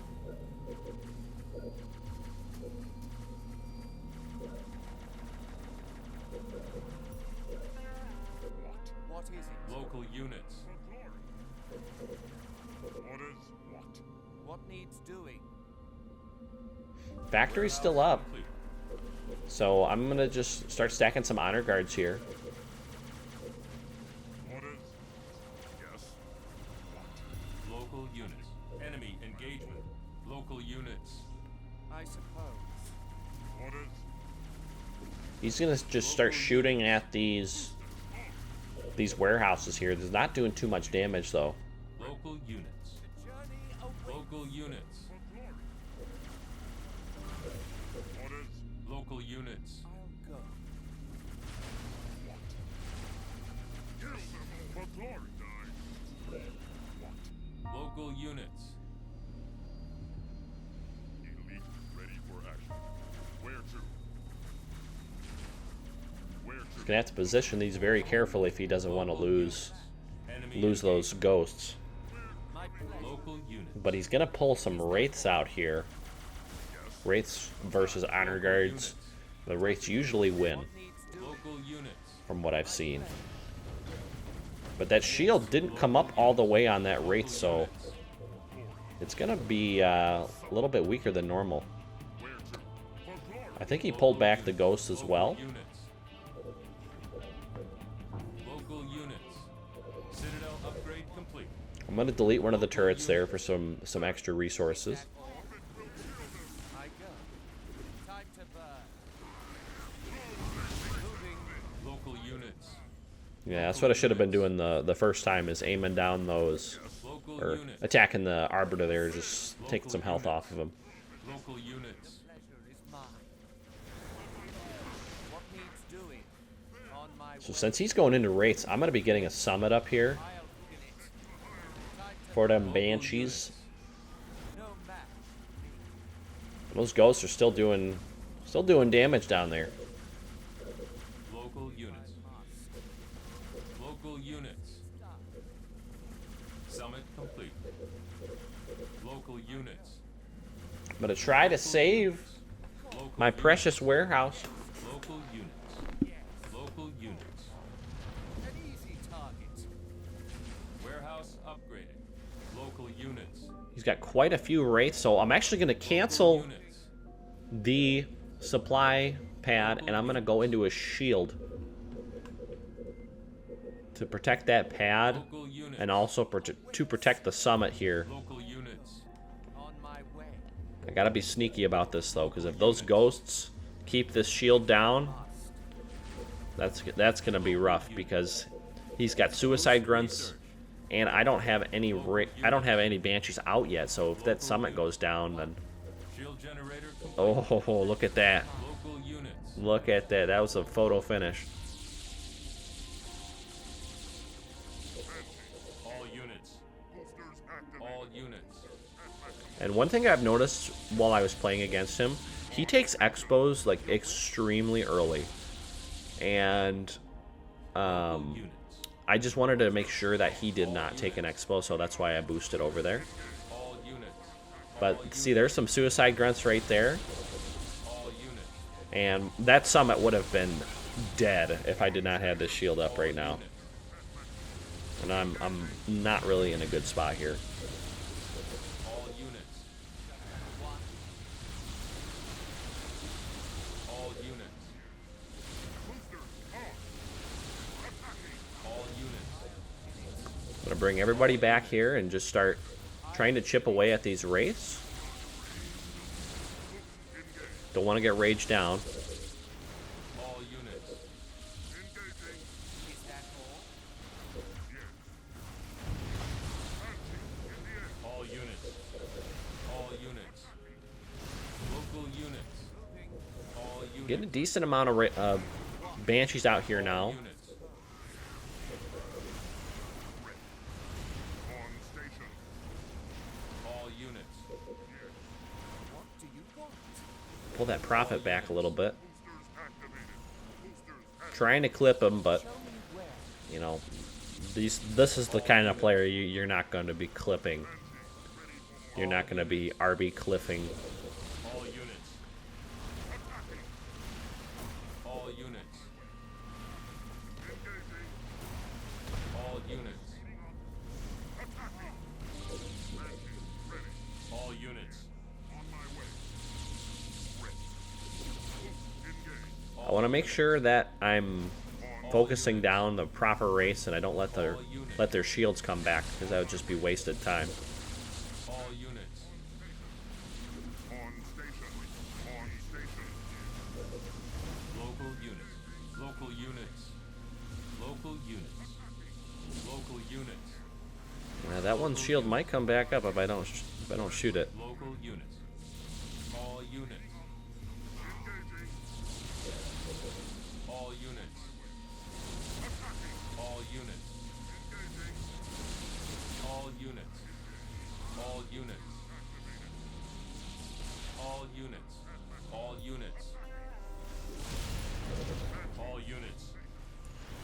What is it? Local units. For glory. Orders. What? What needs doing? Factory's still up. Complete. So I'm going to just start stacking some honor guards here. Orders. Yes. Local units. Enemy engagement. Local units. I suppose. Orders. He's gonna just start shooting at these warehouses here. They're not doing too much damage though. Local units. The journey awaits. Local units. Orders. Local units. I'll go. Kill them for glory. Die. Local units. Elite ready for action. Where to? Where He's to? gonna have to position these very carefully if he doesn't want to lose Enemy those ghosts. My pleasure. local units. But he's gonna pull some wraiths out here. Wraiths versus honor guards. The wraiths usually win, What needs doing? Local units. from what I've seen. But that shield didn't come up all the way on that wraith, so it's gonna be a little bit weaker than normal. Where to? For glory. I think he pulled back the ghosts as well. Units. Local units. Citadel upgrade complete. I'm gonna delete one of the turrets there for some extra resources. I go. Time to burn. Moving. Local units. Yeah, that's what I should have been doing the first time, is aiming down those, Local or units. attacking the arbiter there, just taking some health off of him. Local units. Pleasure is mine. What needs doing? On my So way. since he's going into wraiths, I'm gonna be getting a summit up here I'll win it. Time to for them Local banshees. no match. Those ghosts are still doing damage down there. Local units. Local units. Summit complete. Local units. I'm gonna try to save Local my precious warehouse. Local units. Local units. An easy target. Warehouse upgraded. Local units. He's got quite a few wraiths, so I'm actually gonna cancel Units. the supply pad and I'm gonna go into a shield to protect that pad Local units. and also to protect the summit here. Local units. On my way. I gotta be sneaky about this though, because if those ghosts keep this shield down, that's gonna be rough, because he's got suicide grunts and I don't have any banshees out yet. So if that summit goes down, then Shield generator complete. oh, look at that! Local units. Look at that! That was a photo finish. All units. Boosters activated. All units. And one thing I've noticed while I was playing against him, he takes expos like extremely early, and Units. I just wanted to make sure that he did not take an expo, so that's why I boosted over there. All units. But see, there's some suicide grunts right there, All units. and that summit would have been dead if I did not have this shield up right now. And I'm not really in a good spot here. All units. All units. All units. I'm gonna bring everybody back here and just start trying to chip away at these wraiths. Don't want to get raged down. All units. Is that all? All units. All units. Local units. All units. Getting a decent amount of banshees out here now. Units. On station. All units. What do you want? Pull that profit back a little bit. Boosters activated. Boosters activated. Trying to clip him, but Show me where. you know, this is the kind of player you're not going to be clipping. You're not going to be RB cliffing. All units. All units. All units. All units. On my way. Ready. Engage. I want to make sure that I'm focusing down the proper race and I don't let their shields come back, because that would just be wasted time. units. Local units. Local units. That one's shield might come back up if I don't shoot it. Local units. All units. All units. All units. All units. All units. All units. All units. All units.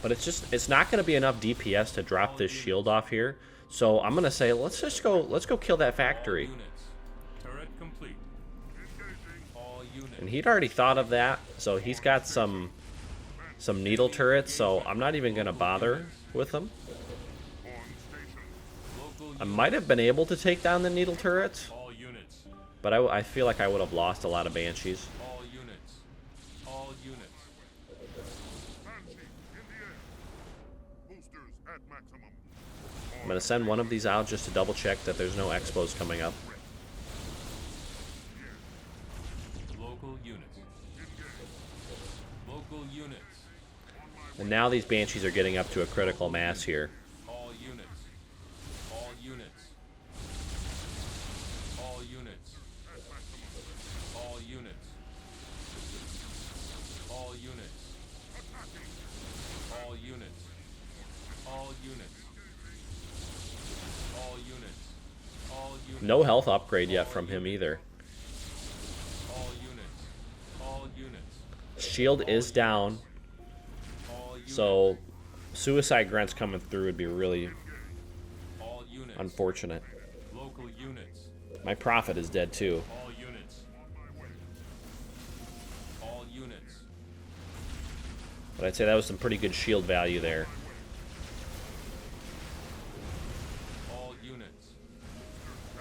But it's not going to be enough DPS to drop this shield off here. So I'm going to say let's go kill that factory. All units. Turret complete. All units. And he'd already thought of that, so he's got some needle turrets, so I'm not even going to bother with them. Local I might have been able to take down the needle turrets, all units. but I feel like I would have lost a lot of banshees. All units. All units. Banshee in the air. Boosters at maximum. I'm going to send one of these out just to double check that there's no expos coming up. Local units. Local units. And now these banshees are getting up to a critical mass here. All units. All units. All units. All units. All units. All units. All units. All units. All units. No health upgrade yet from him either. All units. All units. Shield is down, All units. so suicide grunts coming through would be really All units. unfortunate. Local units. My prophet is dead too. All units. All units. But I'd say that was some pretty good shield value there. All units.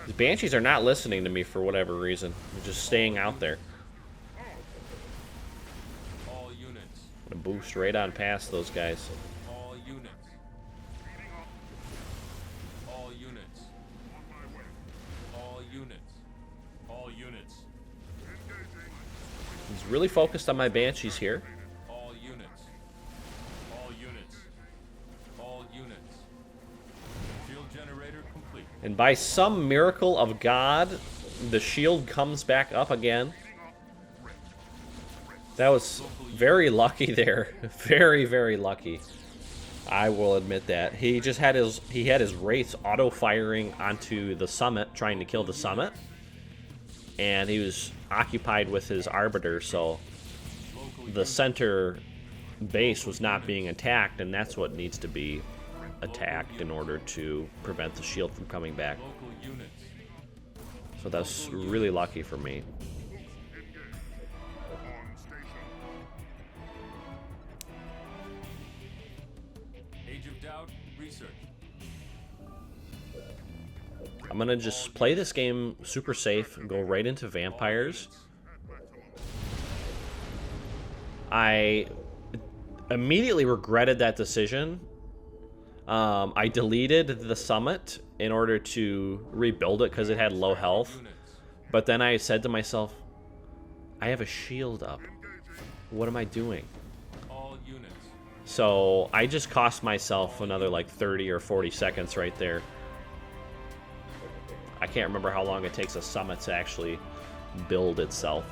These banshees are not listening to me for whatever reason. They're just staying out there. All units. Gonna boost right on past those guys. All units. All units. All units. All units. He's really focused on my banshees here. All units. All units. All units. Shield generator complete. And by some miracle of God, the shield comes back up again. That was very lucky there. Very, very lucky. I will admit that. He just had his wraiths auto firing onto the summit, trying to kill the summit. And he was occupied with his arbiter, so the center base was not being attacked, and that's what needs to be attacked in order to prevent the shield from coming back. Local units. So that's really lucky for me. On station. Age of Doubt. Research. I'm gonna just play this game super safe and go right into vampires. I immediately regretted that decision. I deleted the summit in order to rebuild it because it had low health. Units. But then I said to myself, I have a shield up. What am I doing? All units. So I just cost myself another like 30 or 40 seconds right there. I can't remember how long it takes a summit to actually build itself.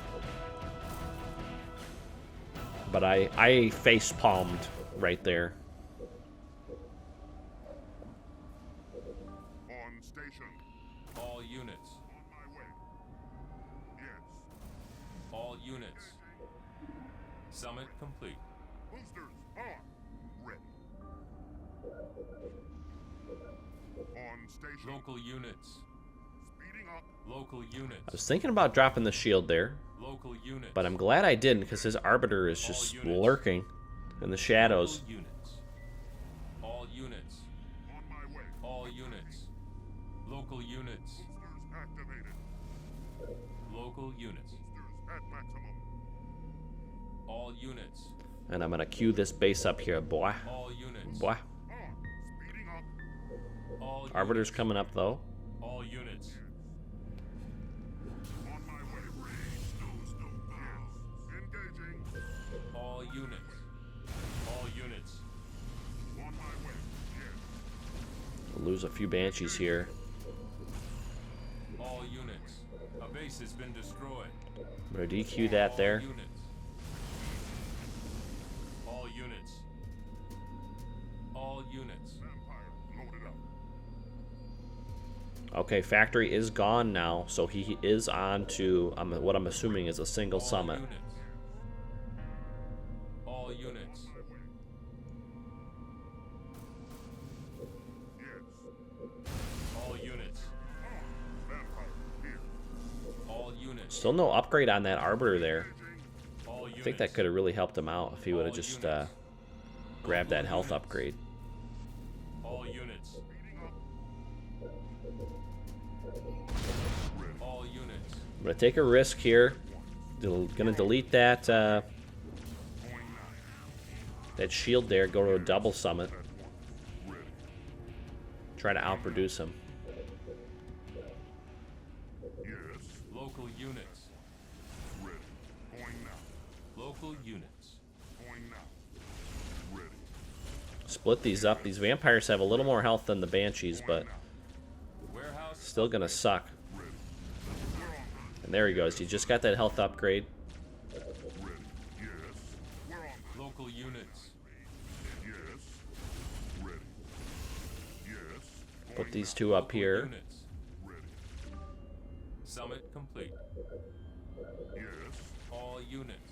But I face palmed right there. On station. All units. On my way. Yes. All units. Summit complete. Boosters on. Ready. On station. Local units. Speeding up. Local I units. was thinking about dropping the shield there, Local units. but I'm glad I didn't because his arbiter is just lurking in the shadows. Local units. All units. On my way. All units. Local units. Boosters activated. Local units. Boosters at maximum. All units. And I'm gonna queue this base up here, boy. All units. Boy. On. Speeding up. All Arbiter's units. coming up though. All units. On my way. Engaging. All units. All lose a few banshees here. All units. A base has been destroyed. I'm gonna DQ that there. All units. All units. All units. Vampire loaded up. Okay, factory is gone now, so he is on to what I'm assuming is a single All summit. units. All units. Yes. All units. Vampire here. All units. Still no upgrade on that arbiter there. All I units. think that could have really helped him out if he would have just grabbed that health upgrade. All units. All units. I'm gonna take a risk here. Gonna delete that that shield there. Go to a double summit. Try to outproduce him. Yes. Local units. Ready. Going now. Local units. Going now. Ready. Split these up. These vampires have a little more health than the banshees, but Warehouse. still gonna suck. And there he goes. He just got that health upgrade. Ready. Yes. We're on. Local units. Yes. Ready. Yes. Put these two up Local here. Units. Ready. Summit complete. Yes. All units.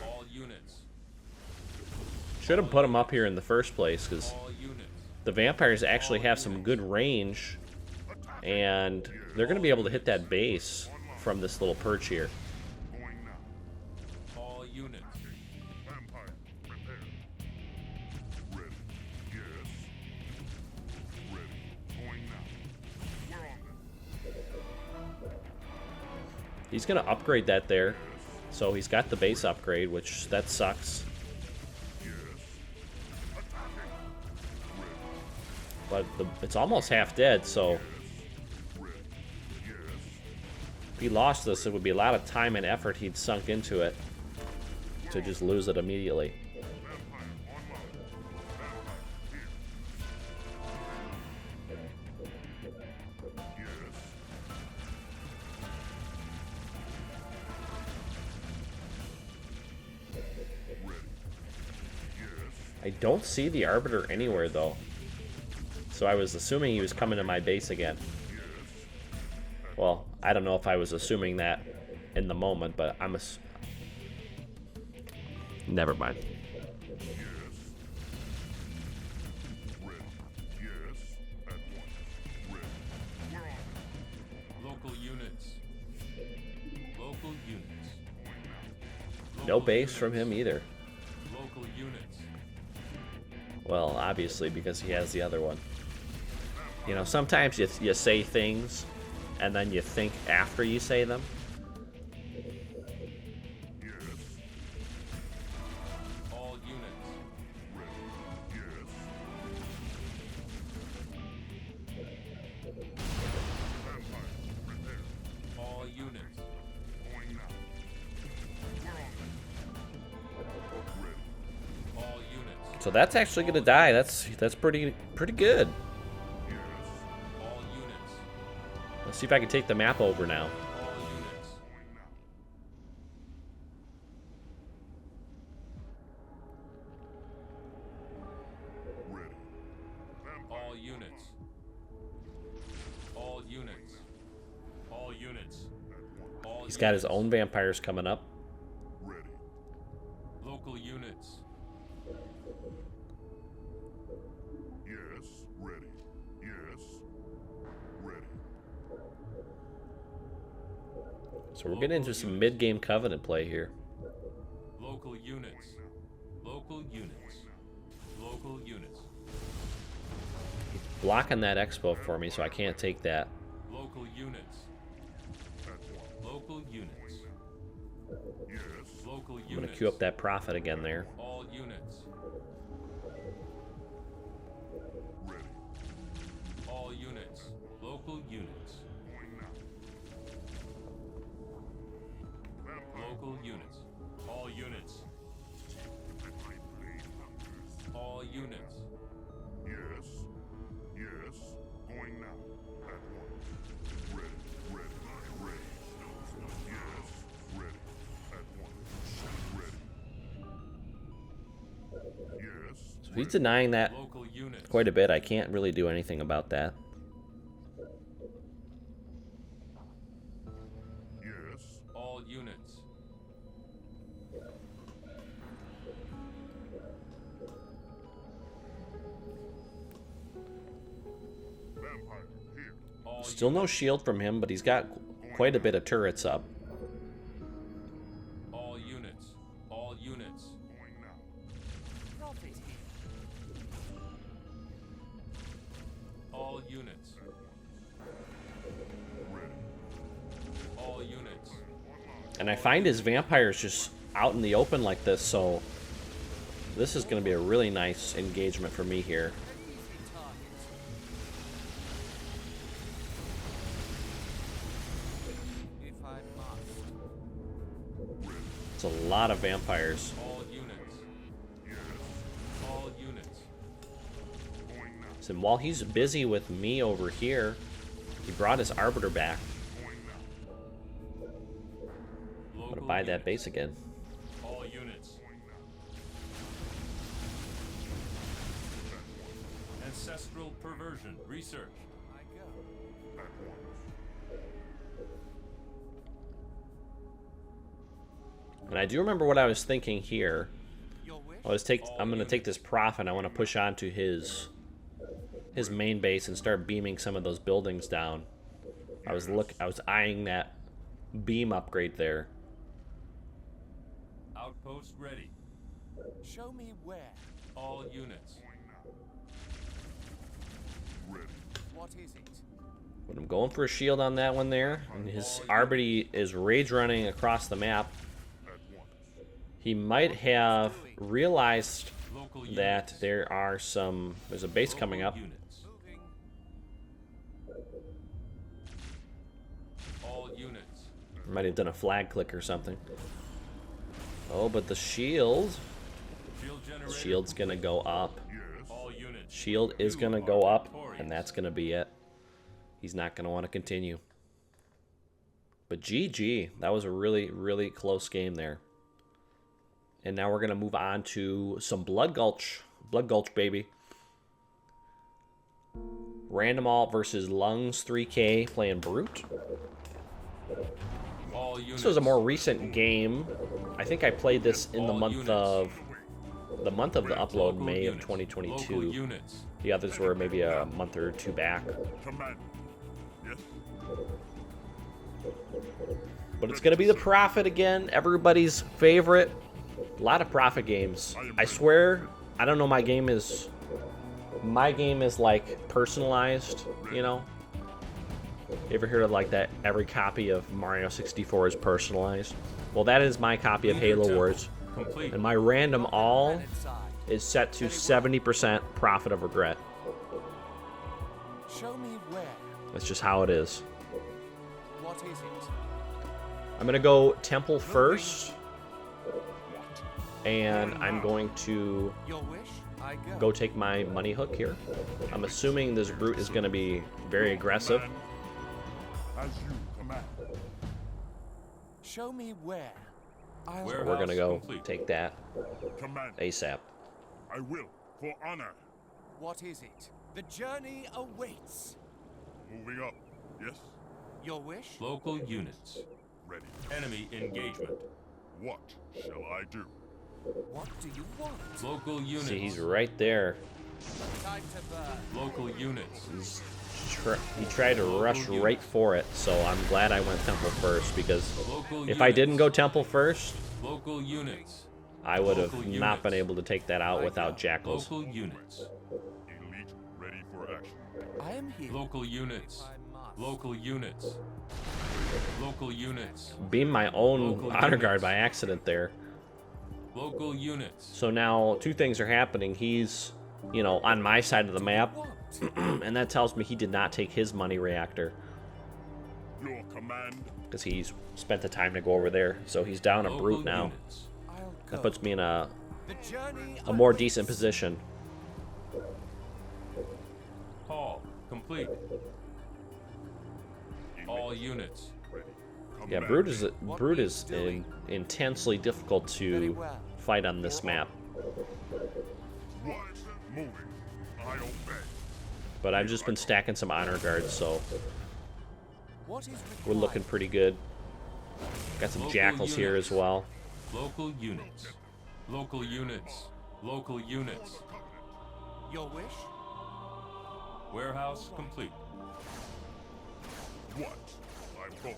All units. Should have put him up here in the first place, because All units. the vampires actually have some good range, and they're going to be able to hit that base from this little perch here. Going now. All units. Vampire. Prepare. Ready. Yes. Ready. Going now. We're on it. He's going to upgrade that there. So he's got the base upgrade, which that sucks. Yes. Attacking. But it's almost half dead, so Ready. Yes. if he lost this, it would be a lot of time and effort he'd sunk into it to just lose it immediately. Vampire online. Vampire here. Yes. Ready. Yes. I don't see the Arbiter anywhere, though. So I was assuming he was coming to my base again. Well, I don't know if I was assuming that in the moment, but never mind. Ready. Yes. At once. Ready. We're on it. Local units. Local units. No base from him either. Local units. Well, obviously, because he has the other one. You know, sometimes you say things, and then you think after you say them. Yes. All units. Ready. Yes. Vampire. Prepare. All units. Going now. We're on it. Ready. All units. So that's actually gonna die. That's pretty good. Yes. All units. Let's see if I can take the map over now. All units. Going now. Ready. Vampire. All units. All units. All units. All He's got his units. own vampires coming up. Ready. Local units. Yes. Ready. Yes. Ready. So we're getting into some mid-game Covenant play here. Local units. Local units. Local units. Blocking that expo for me, so I can't take that. Local units. Local units. Yes. Local I'm gonna units. queue up that profit again there. All units. Ready. All units. Local units. Going now. Vampire. Local units. All units. My blade hungers. All units. Yes. Going now. At once. Ready. Ready. Ready. Yes. Ready. At once. Ready. Yes. So if he's denying that Local units. quite a bit, I can't really do anything about that. Yes. All units. Vampire. Here. All Still no shield from him, but he's got quite a bit of turrets up. All units. All units. Going now. Profit here. All units. Ready. All units. And I find his vampires just out in the open like this, so this is going to be a really nice engagement for me here. An easy target. If I must. It's a lot of vampires. All units. All units. Going now. So while he's busy with me over here, he brought his Arbiter back. Going now. I'm Local going to buy that units. base again. All units. Going now. Ancestral perversion. Research. I go. At once. And I do remember what I was thinking here. Your wish? I'm going to take this profit. I want to push on to his main base and start beaming some of those buildings down. I was eyeing that beam upgrade there. Outpost ready. Show me where. All units. Ready. What is it? But I'm going for a shield on that one there. And his Arbiter is rage running across the map. At once. He might have realized Local that units. there's a base coming up. Local units. Moving. All units. Might have done a flag click or something. Oh, but the shield. Shield generator. Shield's gonna go up. Yes. All units. Shield is gonna go up, and that's gonna be it. He's not gonna want to continue. But GG, that was a really, really close game there. And now we're gonna move on to some Blood Gulch. Blood Gulch, baby. Random Alt versus Lungs 3K playing Brute. All units. This was a more recent game. I think I played this in the All month units. of the upload, Local May of units. 2022. Local units. The others were maybe a month or two back. Command. Yes. But it's gonna be the Prophet again, everybody's favorite. A lot of Prophet games. I swear, I don't know. My game is like personalized. You know. You ever heard of like that? Every copy of Mario 64 is personalized. Well, that is my copy of Halo Temple. Wars, Complete. and my random all Planet side. is set to 70% Prophet of Regret. Show me where. That's just how it is. What is it? I'm gonna go Temple first, and I'm going to Your wish? I go. go take my money hook here. I'm assuming this brute is gonna be very aggressive. Command. As you command. Show me where. I'll Where- So we're gonna go Complete. take that Command. ASAP. I will. For honor. What is it? The journey awaits. Moving up. Yes. Your wish? Local units. Ready. Enemy engagement. What shall I do? What do you want? Local units. See, he's right there. Time to burn. Local units. He tried to rush right for it, so I'm glad I went Temple first, because Local if I didn't go units. Temple first, Local units. I would have Local not been units. able to take that out without Jackals. Local units. Elite ready for action. I am here. Local units. I must. Local units. Local units. Beam my own Local honor guard units. by accident there. Local units. So now two things are happening. He's, on my side of the map, What? and that tells me he did not take his money reactor Your command. because he's spent the time to go over there. So he's down a Local brute now. units. I'll go. That puts me in a The journey more awaits. decent position. Call complete. All units. Yeah, Brute is intensely difficult Very to well. fight on this map. What? Moving. I obey. But I've just been stacking some honor guards, so What is we're looking required? pretty good. Got some Local jackals here units. as well. Local units. Local units. Local units. Your wish? Warehouse complete. What? I'm going.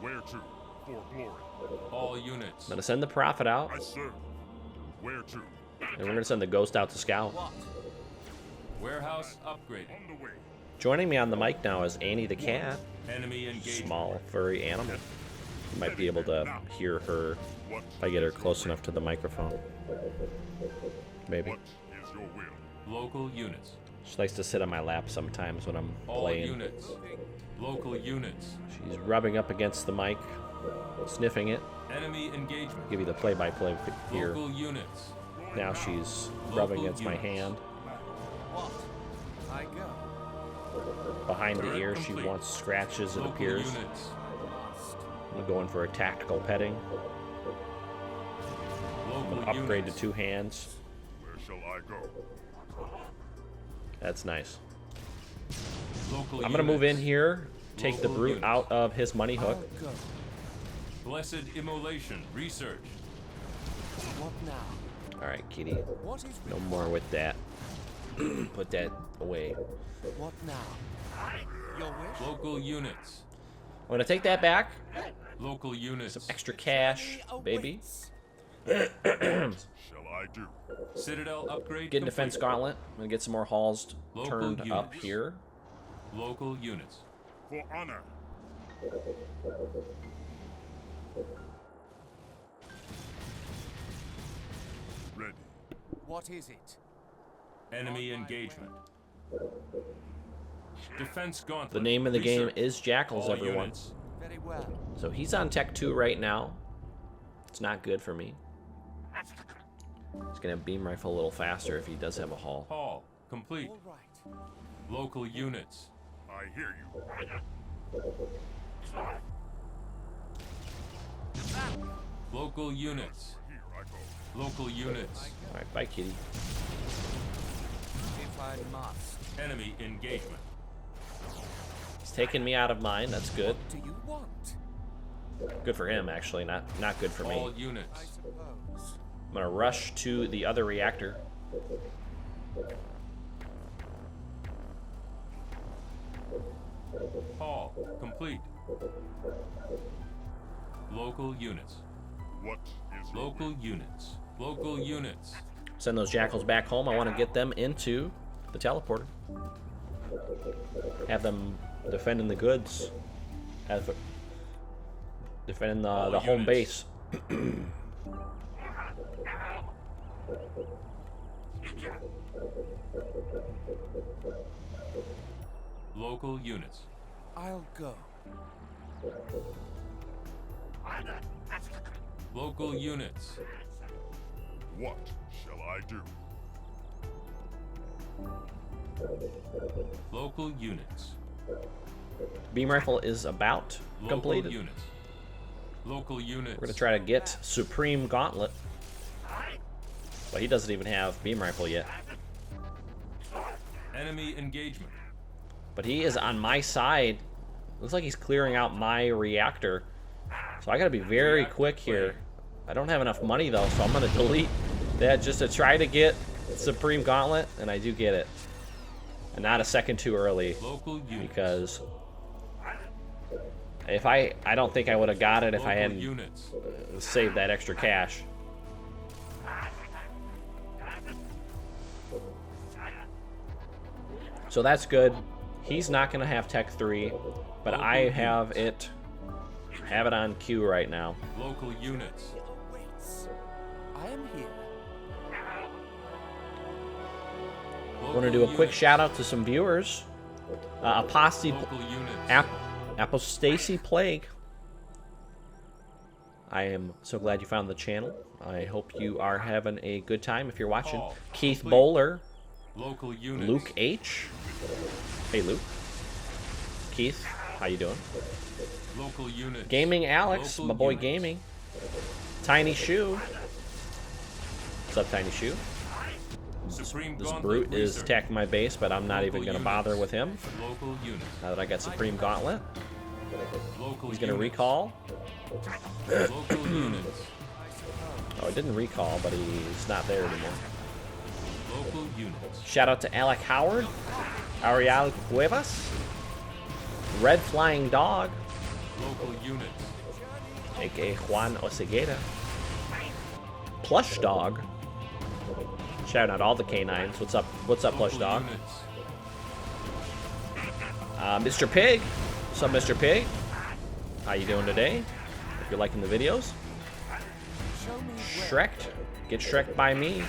Where to? For glory. All units. I'm gonna send the prophet out, I serve. Where to? and we're gonna send the ghost out to scout. What? Warehouse upgraded. On the way. Joining me on the mic now is Annie the cat, Enemy engagement. small furry animal. You might be able to hear her What? if I get her close enough to the microphone. Maybe. What is your will? Local units. She likes to sit on my lap sometimes when I'm All playing. units. Local units. She's rubbing up against the mic, sniffing it. Enemy engagement. Give you the play-by-play here. Local units. Now she's rubbing Local against my units. hand. What? I go. Behind the Turret ear, she complete. wants scratches, it Local appears. units. Must. I'm going for a tactical petting. I'm Local gonna upgrade to units. 2 hands. Where shall I go? That's nice. Local I'm gonna move in units. here, take the Local brute units. out of his money I'll hook. go. Blessed immolation. Research. What now? All right, kitty. What is No required? more with that. Put that away. What now? Your wish? Local units. I'm gonna take that back. Local units. Some extra cash, baby. Shall I do? Citadel upgrade. Get defense complete. gauntlet. I'm gonna get some more halls Local turned up units. here. Local units. For honor. Ready. What is it? Enemy engagement. Defense gauntlet. The name of the game Research. is Jackals, All everyone. units. Very well. So he's on Tech 2 right now. It's not good for me. He's gonna beam rifle a little faster if he does have a haul. Hall complete. All right. Local units. I hear you. Local units. Here I go. Local units. All right, bye, kitty. If I must. Enemy engagement. He's taking me out of mine. That's good. Do you want? Good for him, actually. Not good for me. All I units. suppose. I'm gonna rush to the other reactor. Hall complete. Local units. What is your Local will? units. Local units. Send those jackals back home. I want to get them into the teleporter. Have them defending the goods. Have defending the home units. base. Local units. I'll go. Local units. What shall I do? Local units. Beam rifle is about Local completed. units. Local units. We're gonna try to get Supreme Gauntlet, but he doesn't even have beam rifle yet. Enemy engagement. But he is on my side. Looks like he's clearing out my reactor. So I gotta be very Reactor quick here. play. I don't have enough money though, so I'm gonna delete that just to try to get Supreme Gauntlet, and I do get it. And not a second too early, Local units. because if I don't think I would have got it if I Local hadn't units. saved that extra cash. So that's good. He's not gonna have Tech 3, but I have it on queue right now. Local units. He awaits. I am here. I want to do a quick shout out to some viewers. Apostasy Local units. Apostasy Plague. I am so glad you found the channel. I hope you are having a good time if you're watching. All Keith complete. Bowler, Local units. Luke H. Hey, Luke. Keith, how you doing? Local units. Gaming Alex, Local my boy units. Gaming. Tiny Shoe. What's up, Tiny Shoe? Supreme This Gauntlet brute is Research. attacking my base, but I'm not Local even going to units. bother with him. Local units. Now that I got Supreme Gauntlet. Local He's going to units. recall. Local units. Oh, it didn't recall, but he's not there anymore. Local units. Shout out to Alec Howard, Ariel Cuevas, Red Flying Dog, Local units. aka Juan Oseguera, Plush Dog. Shout out all the canines. What's up? What's up, Plush Local Dog? units. Mr. Pig. What's up, Mr. Pig? How you doing today? If you're liking the videos. Show me where. Shrek'd. Get Shrek'd by me.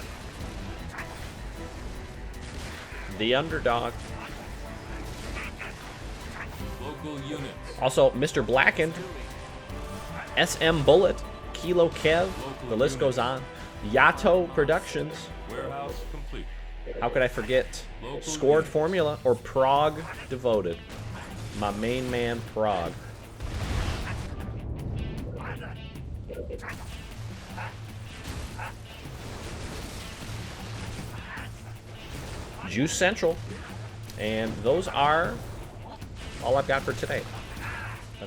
The underdog. Local units. Also, Mr. Blackened. SM Bullet. Kilo Kev. The list goes on. Yato Productions. Warehouse complete. How could I forget? Local Scored units. Formula or Prague Devoted. My main man, Prague. Juice Central. And those are all I've got for today.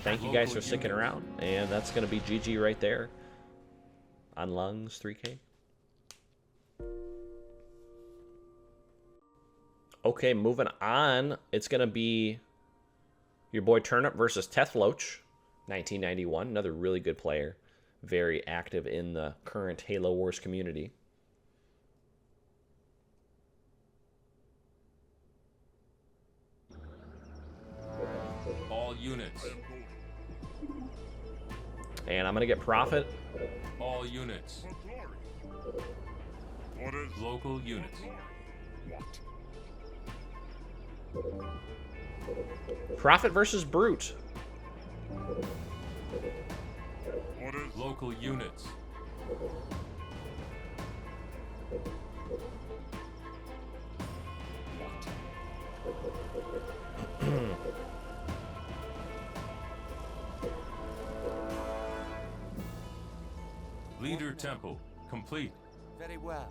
Thank you guys for sticking around. And that's going to be GG right there on Lungs 3K. Okay, moving on. It's going to be your boy Turnip versus Tethloach, 1991. Another really good player. Very active in the current Halo Wars community. All units. And I'm going to get Prophet. All units. For glory. Orders. Local units. Prophet versus Brute. Orders. Local units. Leader Temple complete. Very well.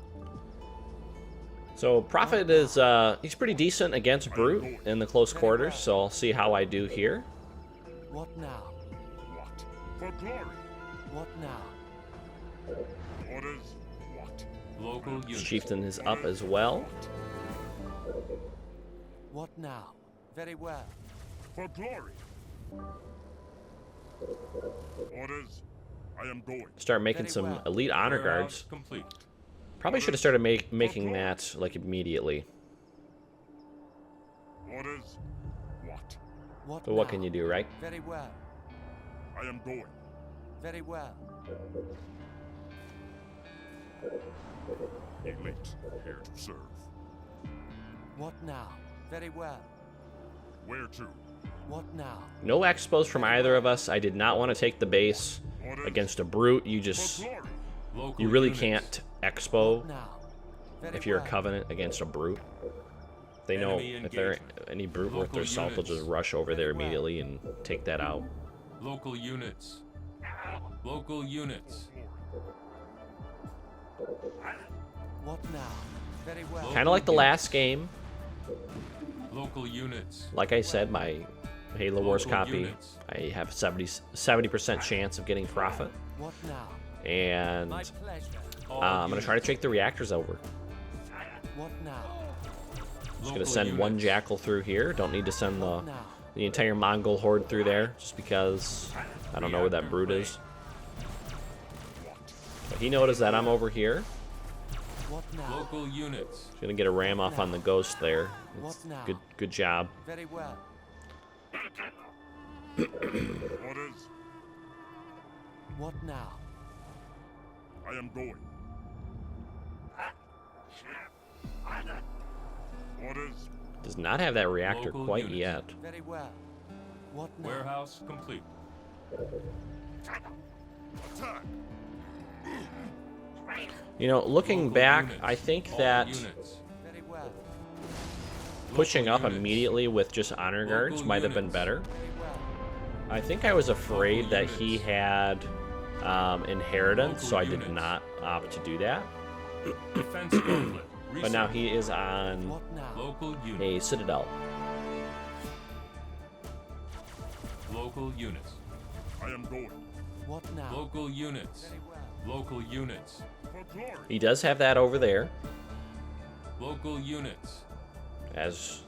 So Prophet is, he's pretty decent against Brute in the close quarters, so I'll see how I do here. What now? What? For glory. What now? Orders. What? Local units. Chieftain is up as well. What now? Very well. For glory. Orders. I am going. Start making some elite honor Warehouse guards. complete. Probably should have started making that like immediately. Orders. What? What But what now? can you do, right? Very well. I am going. Very well. Elite. Here to serve. What now? Very well. Where to? What now? No expos from either of us. I did not want to take the base Orders. against a Brute. You For just, glory. Local you really units. can't expo Now. Very if you're a well. Covenant against a Brute. They know Enemy if they're engagement. any Brute worth their Local salt, they'll units. just rush over there immediately and take that out. Local units. Local units. What now? Very well. Kind of like the last game. Local units. Like I said, my Halo Wars Local copy, units. I have 70% chance of getting Prophet. What now? And My pleasure. All I'm going to try to units. take the reactors over. What now? Just going Local to send one units. Jackal through here. Don't need to send the entire Mongol horde through there, just because I don't know where that Brute is. But he noticed that I'm over here. What now? Local units. He's going to get a ram off on the Ghost there. What now? Good job. Very well. Orders. What now? I am going. Orders. Does not have that reactor Local quite units. yet. Very well. What now? Warehouse complete. Attack! You know, looking Local back, units. I think All that units. Very well. pushing Local up units. immediately with just honor guards Local might have been units. better. Very well. I think I was afraid Local that he units. had inheritance, Local so I did units. not opt to do that. Defense gauntlet. But now Research. he is on What now? Local a units. citadel. Local units. I am going. What now? Local units. Very well. Local units. For glory! He does have that over there, Local units. as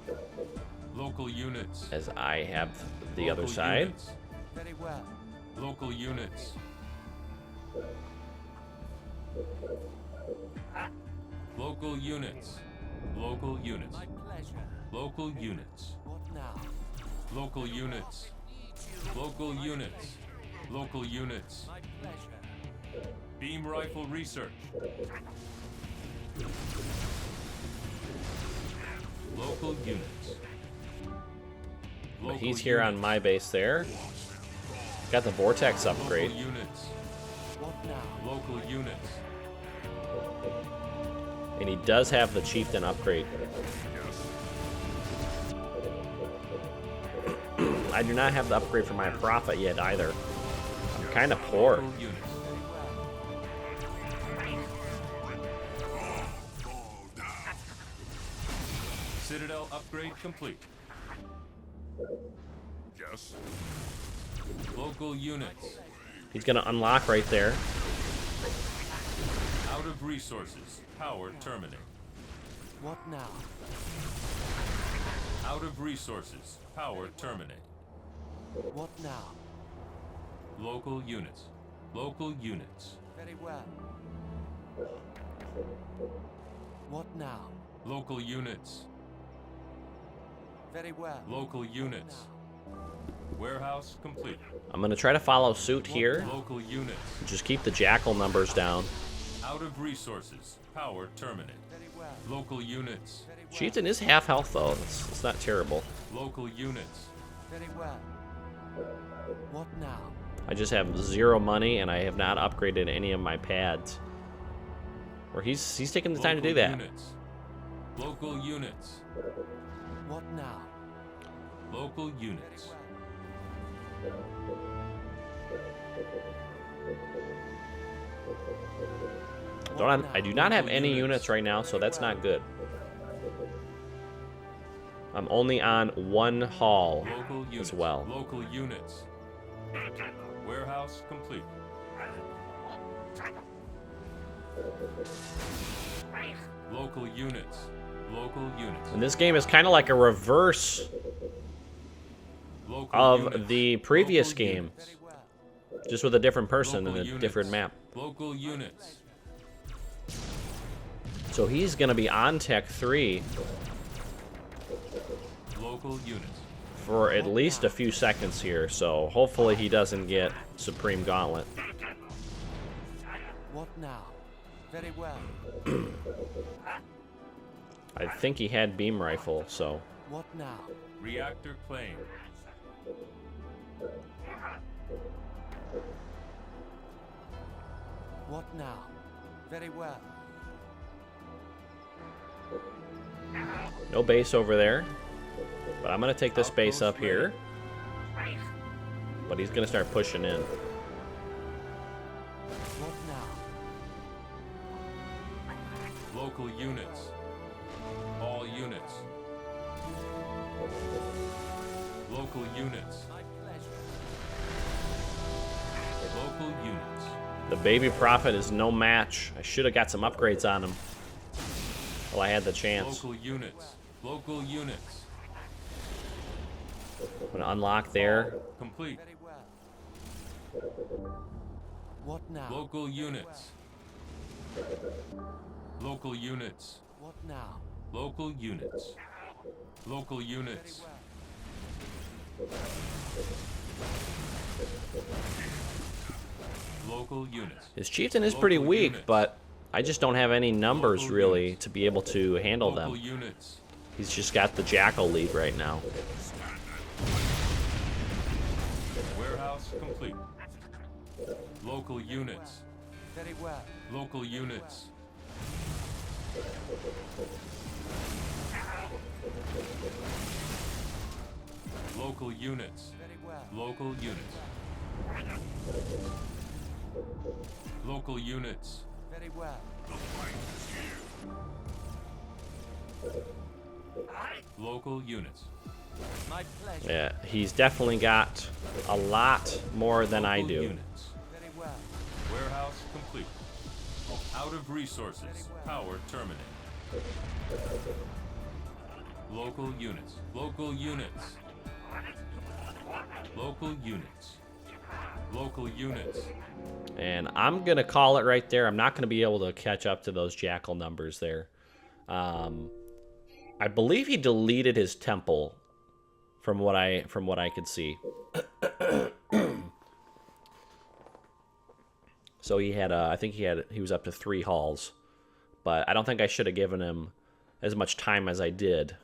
Local units. I have the other Local side. units. Very well. Local units. Local units. Local units. My pleasure. Local units. What now? Local units. Local units. Local units. My pleasure. Beam rifle research. Local units. But Local he's here on units. my base there. Got the vortex upgrade. Local units. What now? Local units. And he does have the chieftain upgrade. I do not have the upgrade for my prophet yet either. I'm kind of poor. Local units. Citadel upgrade complete. Yes. Local units. He's gonna unlock right there. Out of resources. Power terminate. What now? Out of resources. Power terminate. What now? Local units. Local units. Very well. What now? Local units. Very well. Local units. Warehouse complete. I'm gonna try to follow suit here. Local units. Just keep the jackal numbers down. Out of resources. Power terminate. Very well. Local units. Very well. Chieftain is half health though. It's not terrible. Local units. Very well. What now? I just have 0 money and I have not upgraded any of my pads. Or he's taking the time to do Local that. Units. Local units. What now? Local Very units. well. I do not have any units right now, so that's not good. I'm only on 1 hall Local units. as well. Local units. Warehouse complete. Local units. Local units. And this game is kind of like a reverse Local of units. the previous Local game, units. Very well. just with a different person Local and a units. different map. Local units. So he's going to be on Tech 3 Local units. for at least a few seconds here, so hopefully he doesn't get Supreme Gauntlet. What now? Very well. I think he had Beam Rifle, so... What now? Reactor claimed. What now? Very well. No base over there. But I'm going to take this base Outpost up here. But he's going to start pushing in. What now? Local units. All units. Local units. My pleasure. Local units. The Baby Prophet is no match. I should have got some upgrades on him. Well, I had the chance. Local units. Local units. I'm going to unlock there. Complete. Very well. What now? Local units. Local units. What now? Local units. Local units. Local units. His Chieftain is pretty Local weak, units. but I just don't have any numbers Local really units. to be able to handle Local them. units. He's just got the Jackal lead right now. Warehouse complete. Local units. Very well. Local units. Local units. Very well. Local units. Local units. Very well. Local units. My pleasure. Yeah, he's definitely got a lot more than I Local do. Units. Very well. Warehouse complete. Out of resources. Power terminated. Local units. Local units. Local units. Local units. And I'm going to call it right there. I'm not going to be able to catch up to those jackal numbers there. I believe he deleted his temple from what I could see. So he had I think he was up to 3 hauls. But I don't think I should have given him as much time as I did.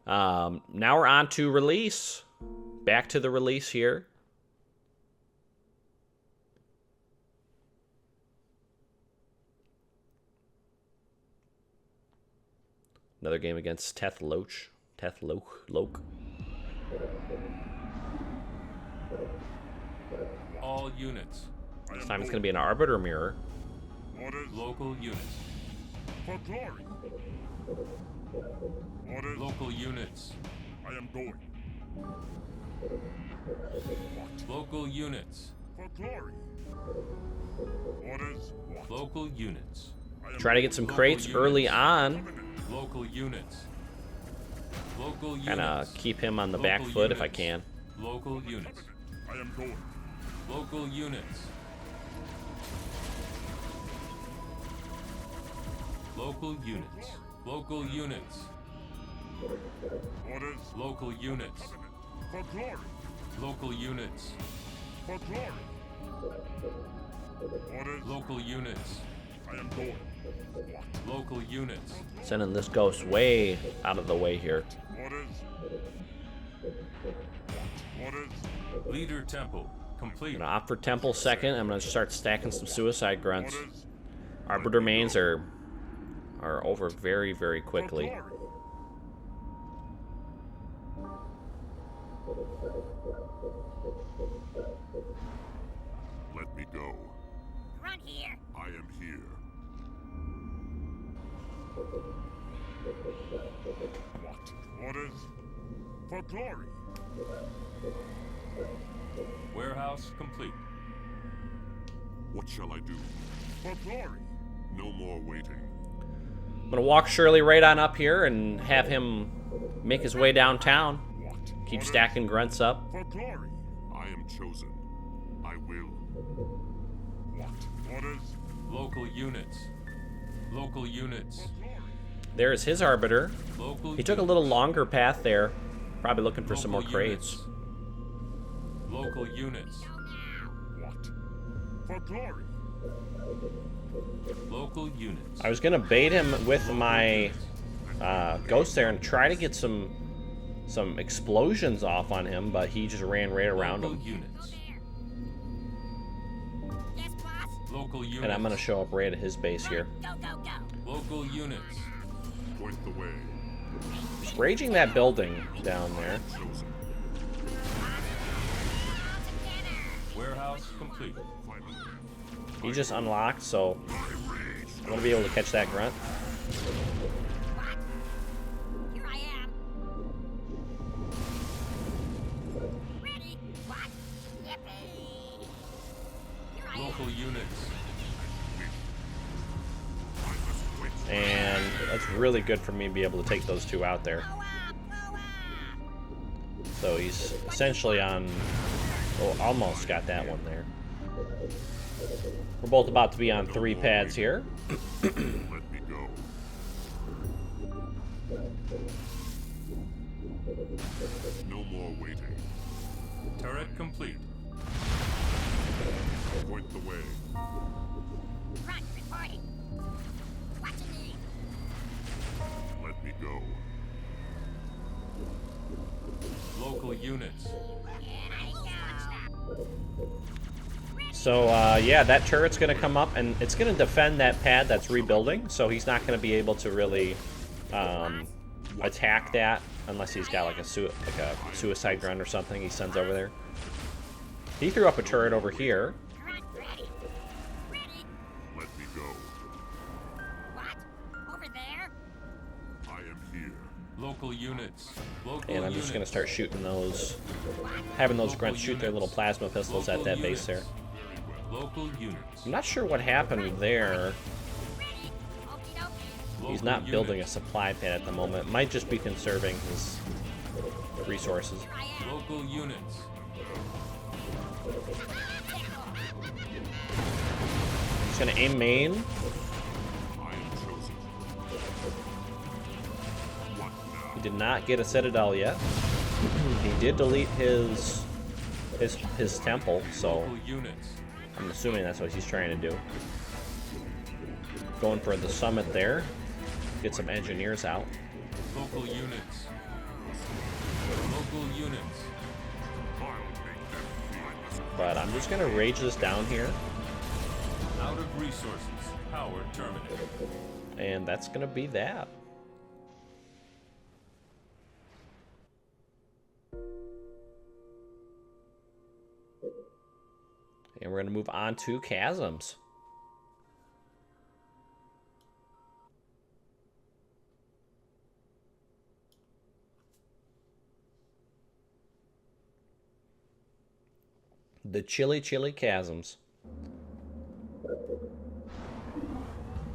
Now we're on to release. Back to the release here. Another game against Teth Loke. All units. This time it's going to be an Arbiter Mirror. Orders Local units. for glory. Orders. Local units. I am going Local units. for glory. Orders. Local units. I am Try to get some crates early on. Local units. Local units. And keep him on the Local back foot if I units. can. Local units. I am going. Local units. Local units. Local units. Orders Local units. for glory. Local units. For glory. Orders. Local units. I am going. Local units. Sending this ghost way out of the way here. Orders. Orders. Leader temple complete. I'm going to opt for Temple second. I'm going to start stacking some Suicide Grunts. Orders. Arbiter Mains are over very, very For quickly. glory. Let me go. Run here. I am here. What? Orders? For glory. Warehouse complete. What shall I do? For glory. No more waiting. I'm going to walk Shirley right on up here and have him make his way downtown. What? Keep Orders? stacking Grunts up. For glory. I am chosen. I will. What? Orders? Local units. Local units. There's his Arbiter. Local He took a units. little longer path there. Probably looking for some more Local crates. units. Local units. What? For glory. Local units. I was going to bait him with my ghost there and try to get some explosions off on him, but he just ran right around Local him. units. Yes, boss. Local units. And I'm going to show up right at his base here. Go, go, go. Local units. Point the way. Just raging that building down there. Chosen. Warehouse complete. Finally. He just unlocked, so I'm going to be able to catch that Grunt. What? Here I am. Ready? What? Yippee! Here I Local units. And that's really good for me to be able to take those two out there. am. Blow up! So he's essentially on... Oh, almost got that one there. We're both about to be on 3 pads here. Let me go. No more waiting. Turret complete. Point the way. Run, reporting. What you need? Let me go. Local units. Here I go. So, yeah, that turret's going to come up, and it's going to defend that pad that's rebuilding, so he's not going to be able to really attack that unless he's got like a suicide grunt or something he sends over there. He threw up a turret over here. Let me go. What? Over there? I am here. Local units. Local And I'm just going to start shooting those, having those grunts shoot their little plasma pistols at that base there. Local units. I'm not sure what happened there. Ready? Okie dokie. He's not building a supply pad at the moment. Might just be conserving his resources. I am. Local units. He's going to aim main. I am chosen. What now? He did not get a citadel yet. He did delete his temple, so Local units. I'm assuming that's what he's trying to do. Going for the summit there. Get some engineers out. Local units. Local units. I'll make them feel I must. But I'm just going to rage this down here. Out of resources. Power terminated. And that's going to be that. And we're going to move on to chasms. The chilly chasms. I'm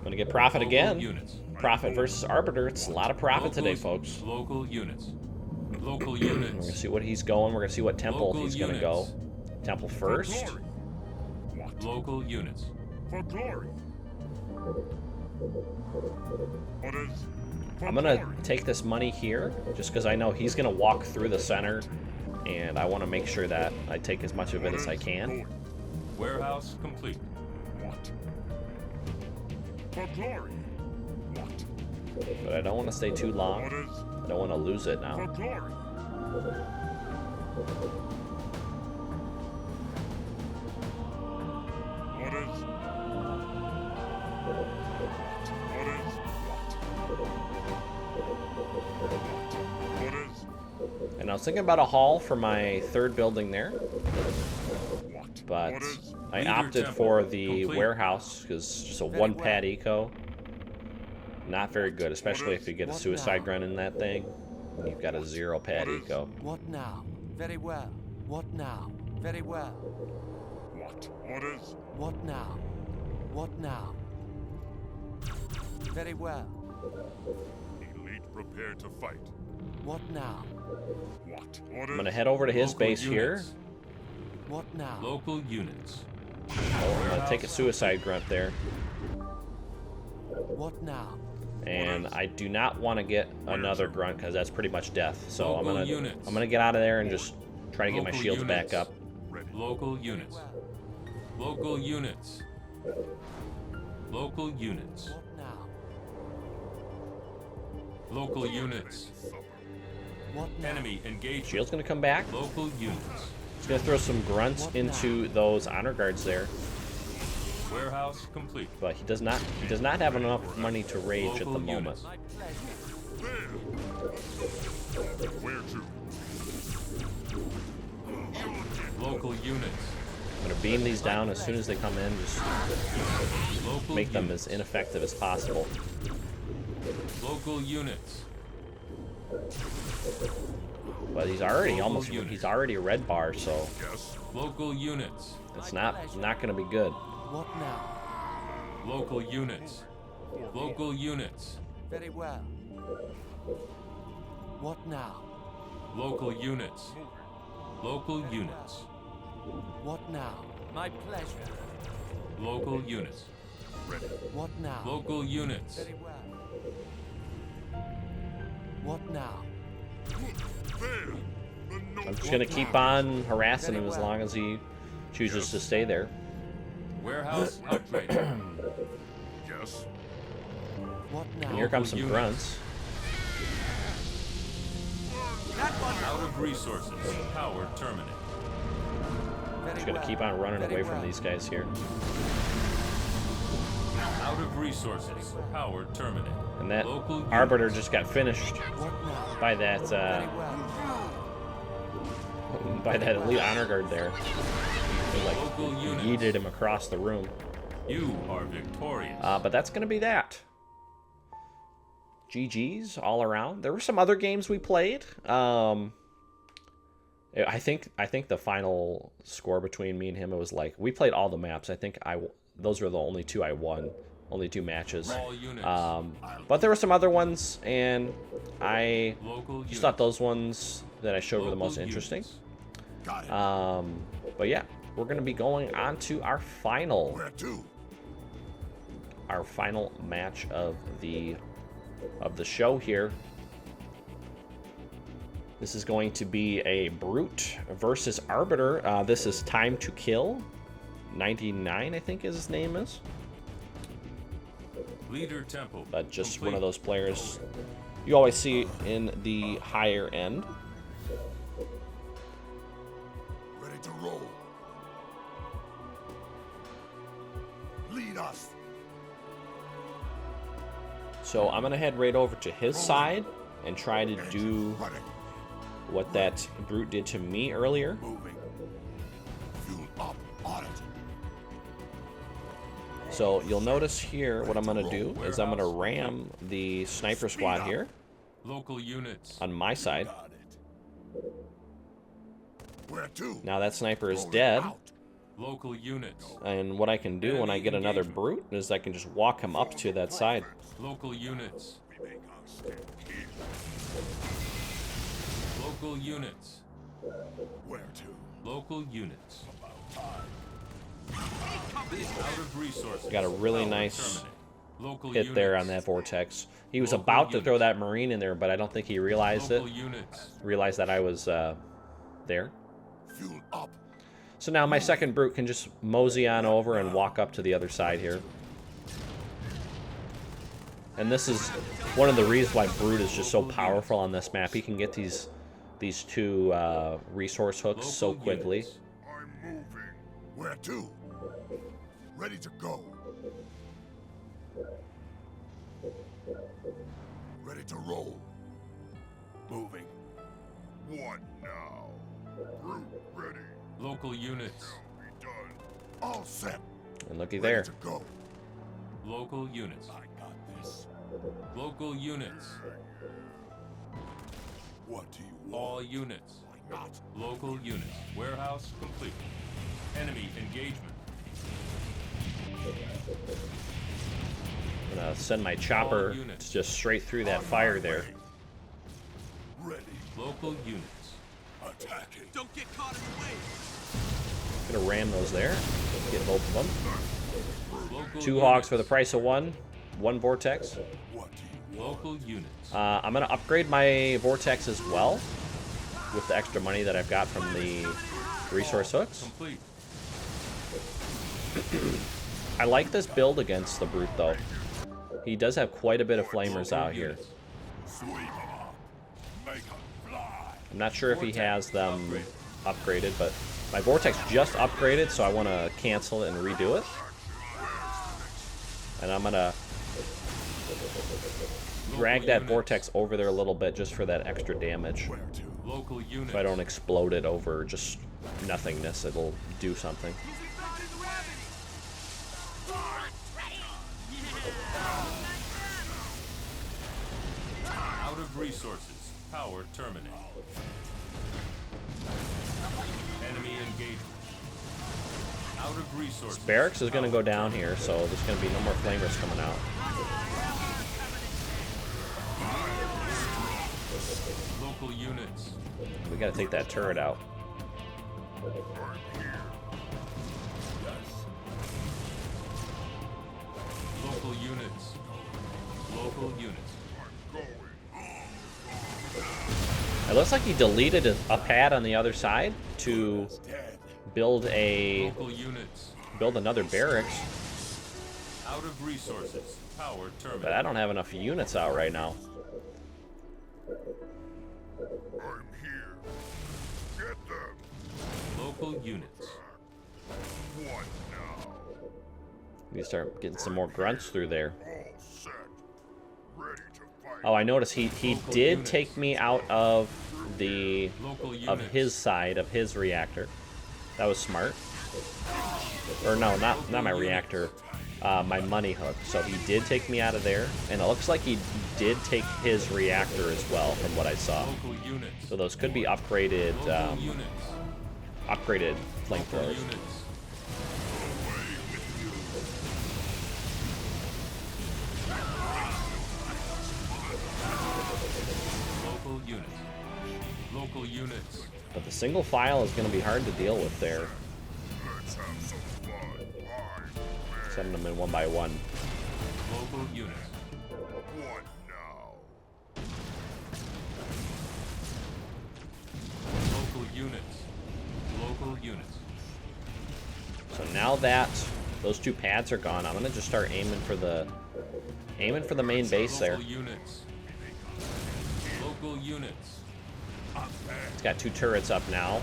going to get profit Local again. units. Profit versus Arbiter. It's a lot of profit today, folks. Local units. Local We're units. going to see what he's going. We're going to see what temple Local he's going to units. go. Temple For first. glory. What? Local units. For glory. Orders. For I'm going to glory. take this money here just because I know he's going to walk through the center. And I want to make sure that I take as much of it as I can. Going. Warehouse complete. What? For glory. What? But I don't want to stay too long. Orders. I don't want to lose it For now. glory. Orders. Orders. What? Orders. And I was thinking about a hall for my third building there. What? But Orders. I Leader opted temple for the complete. warehouse because just a one pad eco. Not very good, especially if you get a suicide grunt in that thing. You've got a 0 pad eco. What now? Very well. What now? Very well. What? Orders. What now? What now? Very well. Elite prepared to fight. What now? What? Orders. I'm going to head over to his Local base units. here. What now? Local units. Oh, I'm going to take a suicide grunt there. What now? And I do not want to get another grunt because that's pretty much death. So I'm Local gonna units. get out of there and just try to get my Local shields units. back up. Ready. Local units. Local units. Local units. What now? Local units. What now? Enemy engagement. Shield's gonna come back. Local units. He's gonna throw some grunts into those honor guards there, Warehouse complete. but he does not have enough money to rage at the Local moment. units. My pleasure. There. Where to? Local units. I'm gonna beam these down as soon as they come in. Just Local make them units. as ineffective as possible. Local units. But he's already Local he's units. already a red bar, so Yes. Local units. it's not gonna be good. What now? Local units. Local units. Very well. What now? Local units. Local units. What now? My pleasure. Local units. Ready. What now? Local units. Very well. What now? There. The I'm just noble gonna keep on harassing him as long as he chooses to stay there. Warehouse upgrade. Yes. What now? And here comes some units. grunts. Out of resources. Power terminated. Just gonna keep on running away from these guys here. Out of resources. Power terminated. And that Local Arbiter units. just got finished by that elite honor guard there. It, like, Local units. yeeted him across the room. You are victorious. But that's gonna be that. GG's all around. There were some other games we played. I think the final score between me and him, it was like we played all the maps. I think those were the only two I won, only 2 matches. All units. But there were some other ones, and I Local just units. thought those ones that I showed were the most Local interesting. units. Got it. But yeah, we're gonna be going on to our final Where to? match of the show here. This is going to be a Brute versus Arbiter. This is Time to Kill. 99, I think his name is. Leader tempo. But just complete. one of those players you always see in the higher end. Ready to roll. Lead us. So I'm gonna head right over to his side and try to do Running. what that Brute did to me earlier. Moving. Fuel up on it. So you'll notice here what I'm gonna do is I'm gonna ram the sniper squad here Local units. on my side. Got it. Where to? Now that sniper is Rolling dead, out. Local units. and what I can do when I get another Brute is I can just walk him up to that side. Local units. We make our stand here. Local units. Where to? Local units. Out of resources. Got a really Power nice terminated. Local hit there on units. that vortex. He was Local about to throw units. that Marine in there, but I don't think he realized it. Local units. Realized that I was there. Fuel up. So now my second Brute can just mosey on over and walk up to the other side here. And this is one of the reasons why Brute is just so powerful on this map. He can get these 2 resource hooks so Local quickly. units. I'm moving. Where to? Ready to go. Ready to roll. Moving. What now? Brute ready. Local units. Be done. All set. And looky Ready there. to go. Local units. I got this. Local units. What do you All want? units. Why not? Local units. Warehouse complete. Enemy engagement. I'm gonna send my chopper units. just straight through that fire there. Ready. Local units. Attacking. Don't get caught in the way. Gonna ram those there. Get both of them. Local 2 units. hogs for the price of 1. 1 vortex. What do you want? Local units. I'm gonna upgrade my vortex as well with the extra money that I've got from the resource hooks. Complete. I like this build against the Brute though. He does have quite a bit of flamers Local out here. units. Sweep 'em up. Make 'em fly. I'm not sure if he has them upgraded, but my vortex just upgraded, so I want to cancel it and redo it. And I'm gonna drag that units. vortex over there a little bit just for that extra damage. Where to? Local units. If I don't explode it over just nothingness, it'll do something. Out of resources. Power terminated. Enemy engagement. Out of resources. Barracks is gonna go down here, so there's gonna be no more flamers coming out. Local units. We gotta take that turret out. Local units. Local units. It looks like he deleted a pad on the other side to Dead. build Local units. another barracks, Out of resources. Power but terminated. I don't have enough units out right now. I'm here. Get them. Local units. We start getting some more grunts through there. All set. Ready to fight. Oh, I noticed he did take me out of the Local his side of his reactor. That was smart. Or no, not my reactor. My money hook. So he did take me out of there, and it looks like he did take his reactor as well, from what I saw. Local units. So those could be upgraded, Local units. upgraded Local flamethrowers. units. Local units. Local units. But the single file is going to be hard to deal with there. Let's have some fun. Sending them in one by one. Local units. What now? Local units. Local units. So now that those two pads are gone, I'm going to just start aiming for the main base there. Local units. Local units. It's got two turrets up now.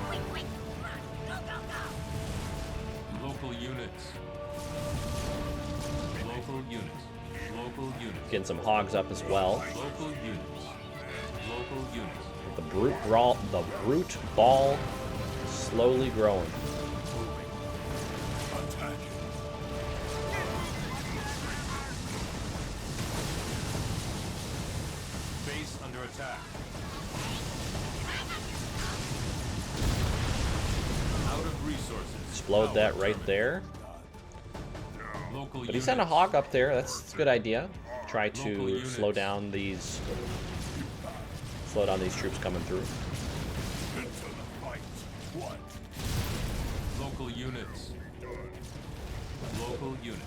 Quick, quick, run, go, go, go. Local units. Local units. Local units. Getting some hogs up as well. Local units. Local units. The brute ball slowly growing. Base under attack. Out of resources. Explode that right there. Local But he sent a units. hog up there. That's a good idea. Try Local to units. slow down these troops coming through. Local units. Local units.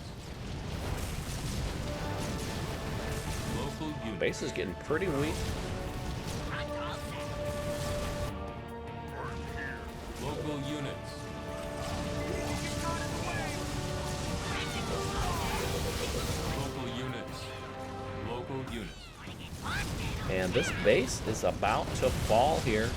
Local units. Base is getting pretty weak. Local units. Local units. Local units. And this base is about to fall here.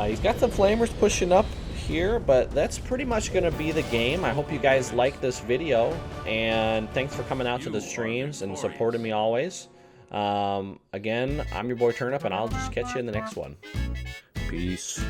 He's got the flamers pushing up here, but that's pretty much going to be the game. I hope you guys like this video, and thanks for coming out to the streams and supporting me always. Again, I'm your boy Turnip, and I'll just catch you in the next one. Peace.